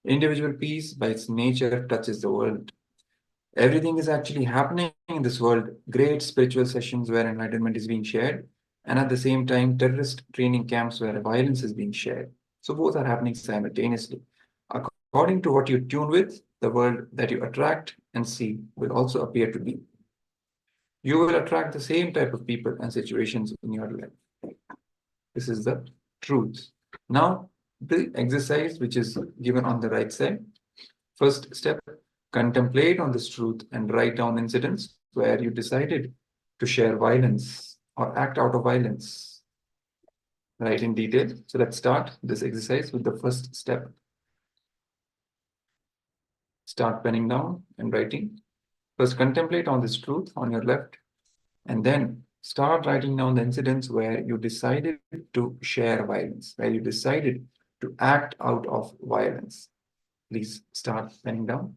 Individual peace by its nature touches the world. Everything is actually happening in this world. Great spiritual sessions where enlightenment is being shared, and at the same time, terrorist training camps where violence is being shared. So both are happening simultaneously. According to what you tune with, the world that you attract and see will also appear to be. You will attract the same type of people and situations in your life. This is the truth. Now, the exercise which is given on the right side. First step, contemplate on this truth and write down incidents where you decided to share violence or act out of violence? Right, in detail. So let's start this exercise with the first step. Start penning down and writing. First, contemplate on this truth on your left, and then start writing down the incidents where you decided to share violence, where you decided to act out of violence. Please start penning down.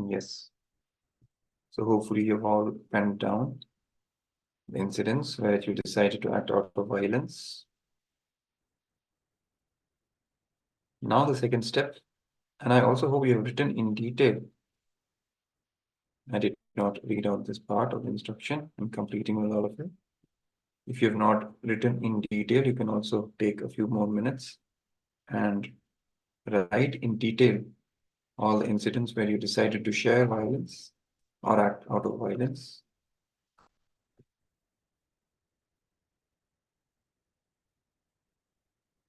Yes. So hopefully you've all penned down the incidents where you decided to act out of violence. Now the second step, and I also hope you have written in detail. I did not read out this part of the instruction. I'm completing with all of it. If you have not written in detail, you can also take a few more minutes and write in detail all the incidents where you decided to share violence or act out of violence.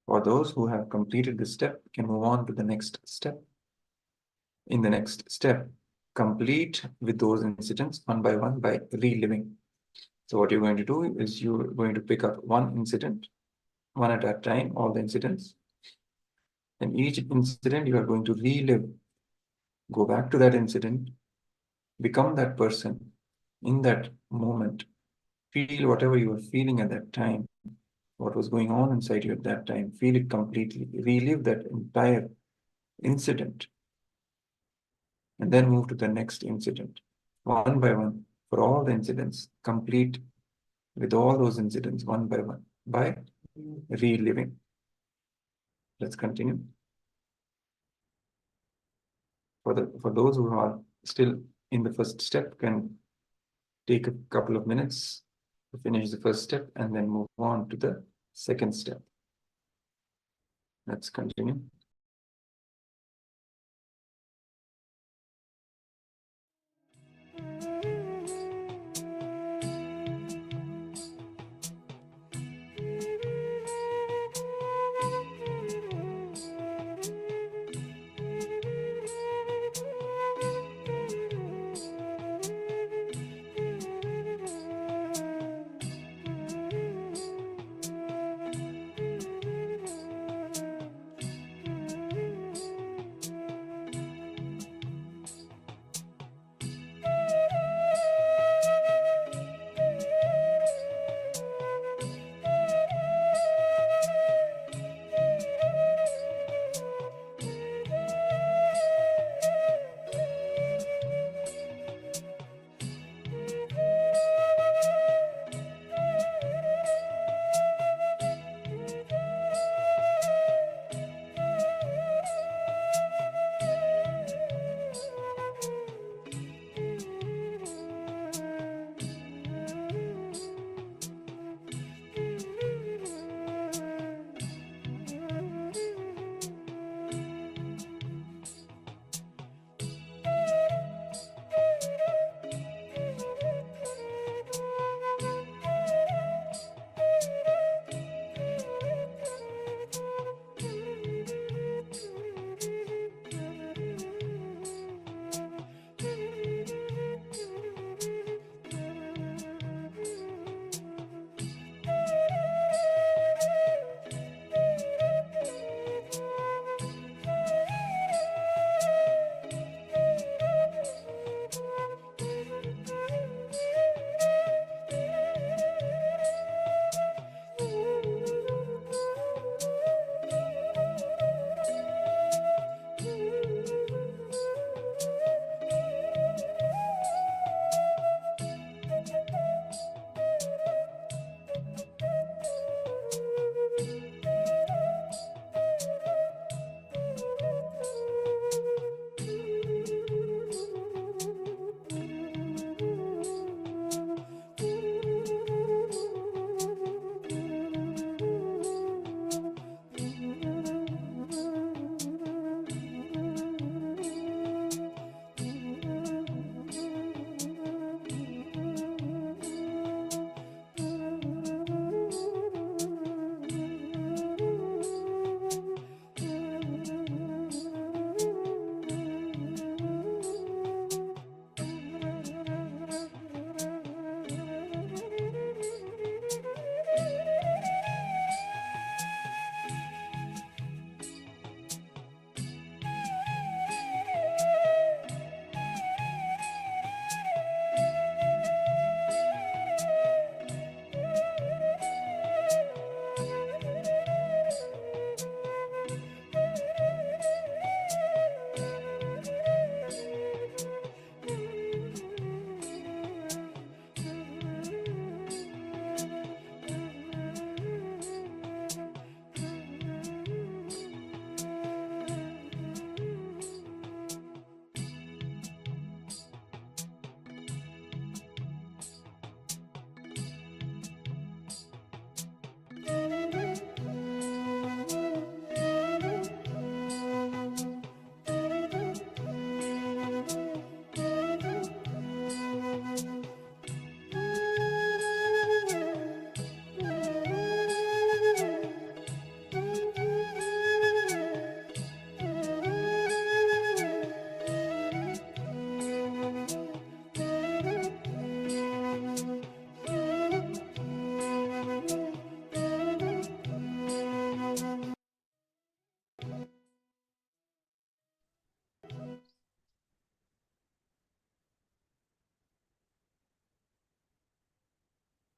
For those who have completed this step, can move on to the next step. In the next step, complete with those incidents one by one by reliving. So what you're going to do is you're going to pick up one incident, one at a time, all the incidents. And each incident you are going to relive. Go back to that incident, become that person in that moment. Feel whatever you were feeling at that time, what was going on inside you at that time. Feel it completely. Relive that entire incident. And then move to the next incident. One by one, for all the incidents, complete with all those incidents one by one, by reliving. Let's continue. For those who are still in the first step, can take a couple of minutes to finish the first step and then move on to the second step. Let's continue.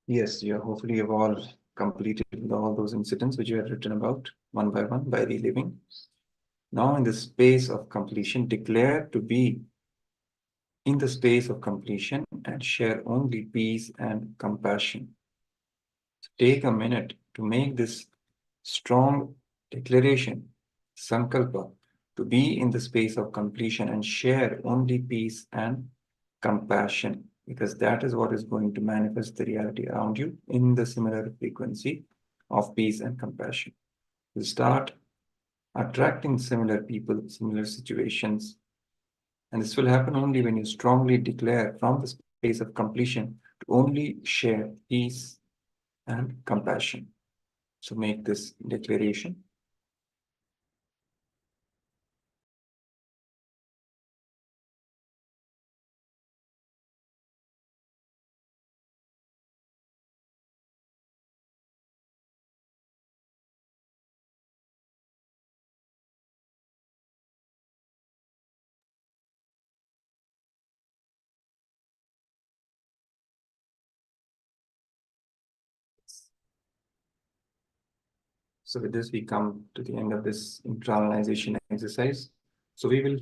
Yes, hopefully you've all completed all those incidents which you have written about one by one by reliving. Now, in the space of completion, declare to be in the space of completion and share only peace and compassion. Take a minute to make this strong declaration, sankalpa, to be in the space of completion and share only peace and compassion, because that is what is going to manifest the reality around you in the similar frequency of peace and compassion. You start attracting similar people, similar situations, and this will happen only when you strongly declare from the space of completion to only share peace and compassion. So make this declaration. So with this, we come to the end of this internalization exercise. So we will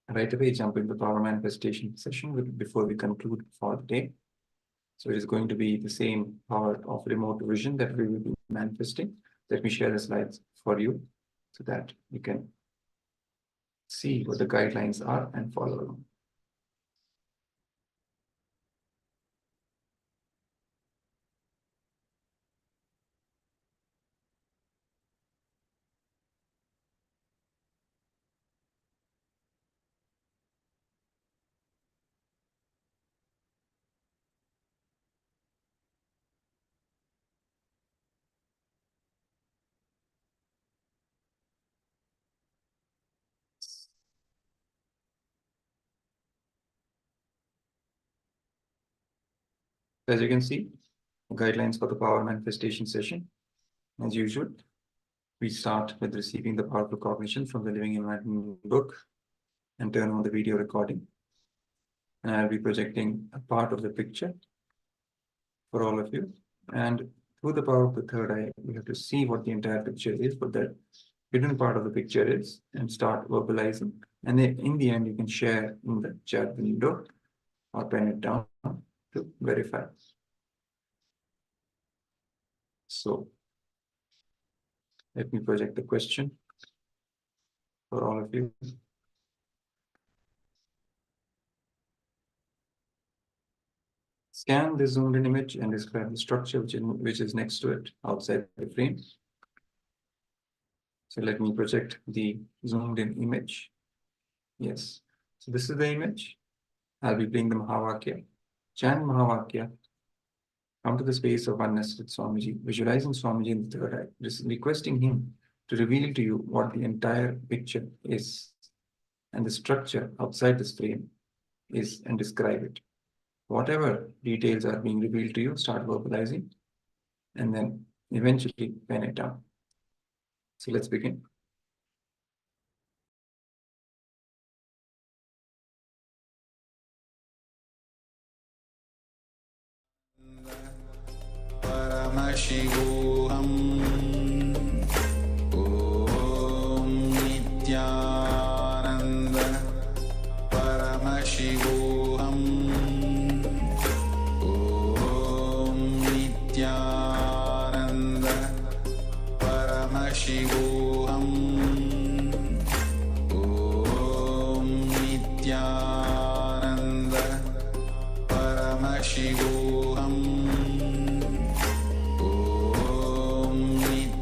right away jump into the power manifestation session before we conclude for the day. So it is going to be the same power of remote vision that we will be manifesting. Let me share the slides for you so that you can see what the guidelines are and follow along. As you can see, guidelines for the power manifestation session. As usual, we start with receiving the powerful cognition from the Living Enlightenment book and turn on the video recording. And I'll be projecting a part of the picture for all of you. And through the power of the third eye, we have to see what the entire picture is, what that hidden part of the picture is, and start verbalizing. And then in the end, you can share in the chat window or pen it down to verify. So let me project the question for all of you. Scan the zoomed in image and describe the structure which is next to it outside the frame. So let me project the zoomed in image. Yes. So this is the image. I'll be playing the Mahavakya. Chant Mahavakya. Come to the space of oneness with Swamiji, visualizing Swamiji in the third eye, just requesting him to reveal to you what the entire picture is and the structure outside this frame is, and describe it. Whatever details are being revealed to you, start verbalizing and then eventually pen it down. So let's begin. Paramashivoham Om Nithyananda Paramashivoham Om Nithyananda Paramashivoham Om Nithyananda Paramashivoham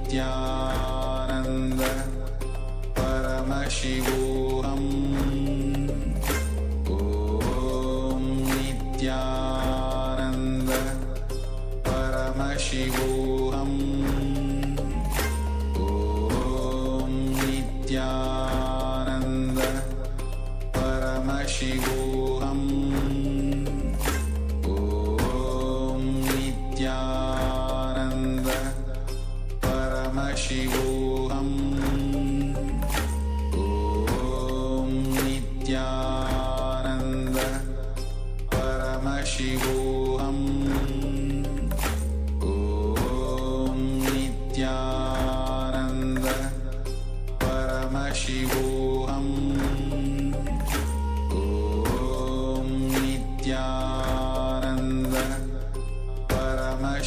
Nithyananda Paramashivoham Om Nithyananda Paramashivoham Om Nithyananda Paramashivoham Om Nithyananda Paramashivoham Om Nithyananda Paramashivoham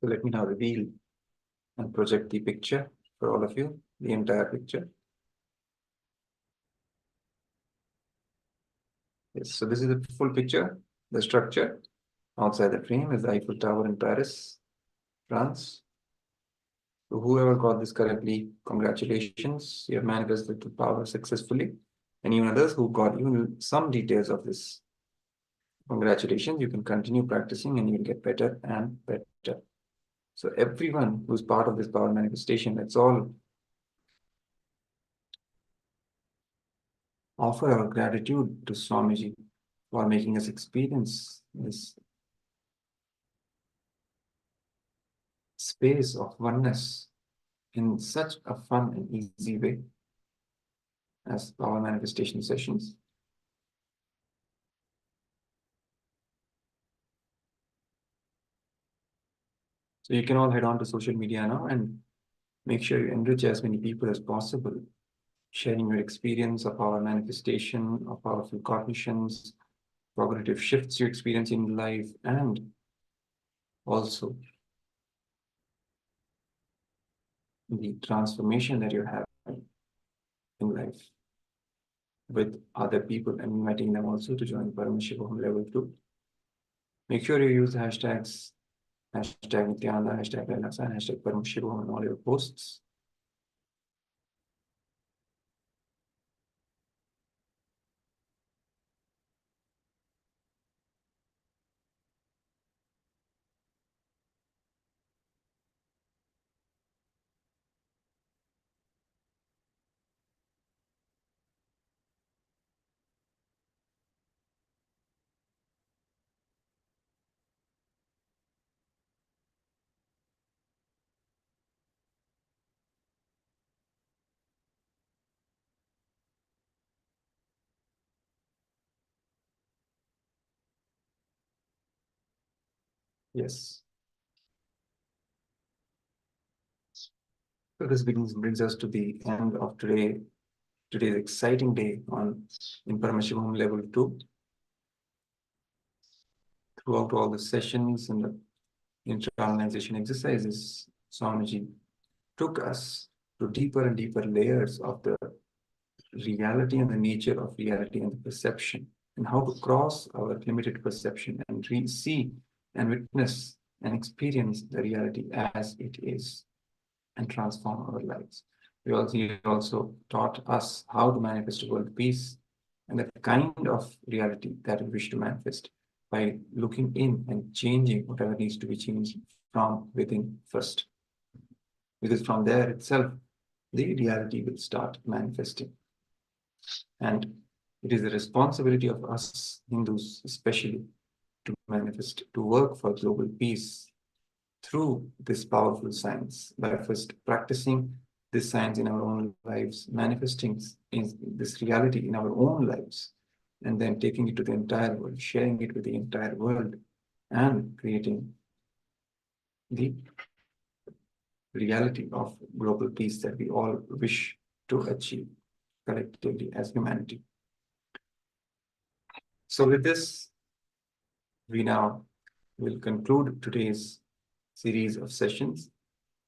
So let me now reveal and project the picture for all of you, the entire picture. Yes, so this is the full picture, the structure. Outside the frame is the Eiffel Tower in Paris, France. So whoever got this correctly, congratulations, you have manifested the power successfully. And even others who got even some details of this, congratulations, you can continue practicing and you will get better and better. So everyone who's part of this power manifestation, let's all offer our gratitude to Swamiji for making us experience this space of oneness in such a fun and easy way as power manifestation sessions. So you can all head on to social media now and make sure you enrich as many people as possible, sharing your experience of power manifestation, of powerful cognitions, cognitive shifts you experience in life, and also the transformation that you're having in life with other people, and inviting them also to join Paramashivoham Level-2. Make sure you use the hashtags #Nithyananda, #KAILASA, and #Paramashivoham in all your posts. Yes. So this brings us to the end of today's exciting day in Paramashivoham Level-2. Throughout all the sessions and the internalization exercises, Swamiji took us to deeper and deeper layers of the reality and the nature of reality and the perception, and how to cross our limited perception and see and witness and experience the reality as it is and transform our lives. He also taught us how to manifest world peace and the kind of reality that we wish to manifest by looking in and changing whatever needs to be changed from within first. Because from there itself, the reality will start manifesting. And it is the responsibility of us Hindus especially to manifest, to work for global peace through this powerful science, by first practicing this science in our own lives, manifesting in this reality in our own lives, and then taking it to the entire world, sharing it with the entire world, and creating the reality of global peace that we all wish to achieve collectively as humanity. So with this, we now will conclude today's series of sessions,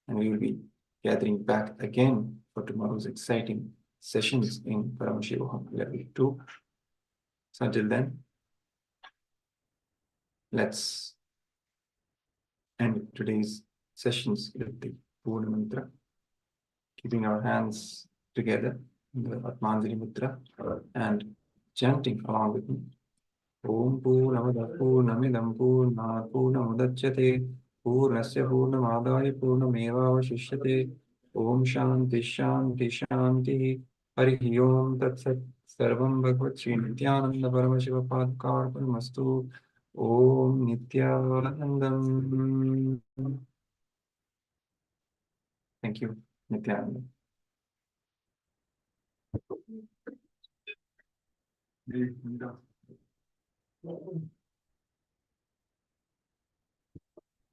and we will be gathering back again for tomorrow's exciting sessions in Paramashivoham Level-2. So until then, let's end today's sessions with the Purna Mantra, keeping our hands together in the Atmanjali Mudra and chanting along with me. Om Purnamada Purnamidam Purnat Purnamudachyate Purnasya Purnamadaya Purnamevavashishyate. Om Shanti Shanti Shanti. Harihi Om Tat Sat. Sarvam Bhagavad Sri Nithyananda Paramashiva Padkarpanamastu. Om Nithyanandam. Thank you, Nithyananda.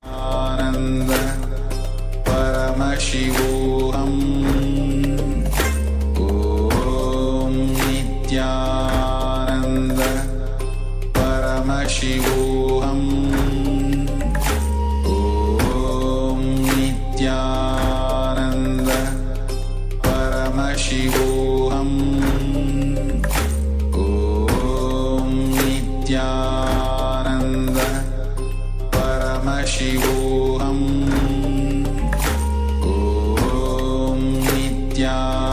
आनंद परमशिवोऽहम् ॐ नित्यानन्द परमशिवोऽहम् ॐ Nithyananda Paramashivoham Om Nithyananda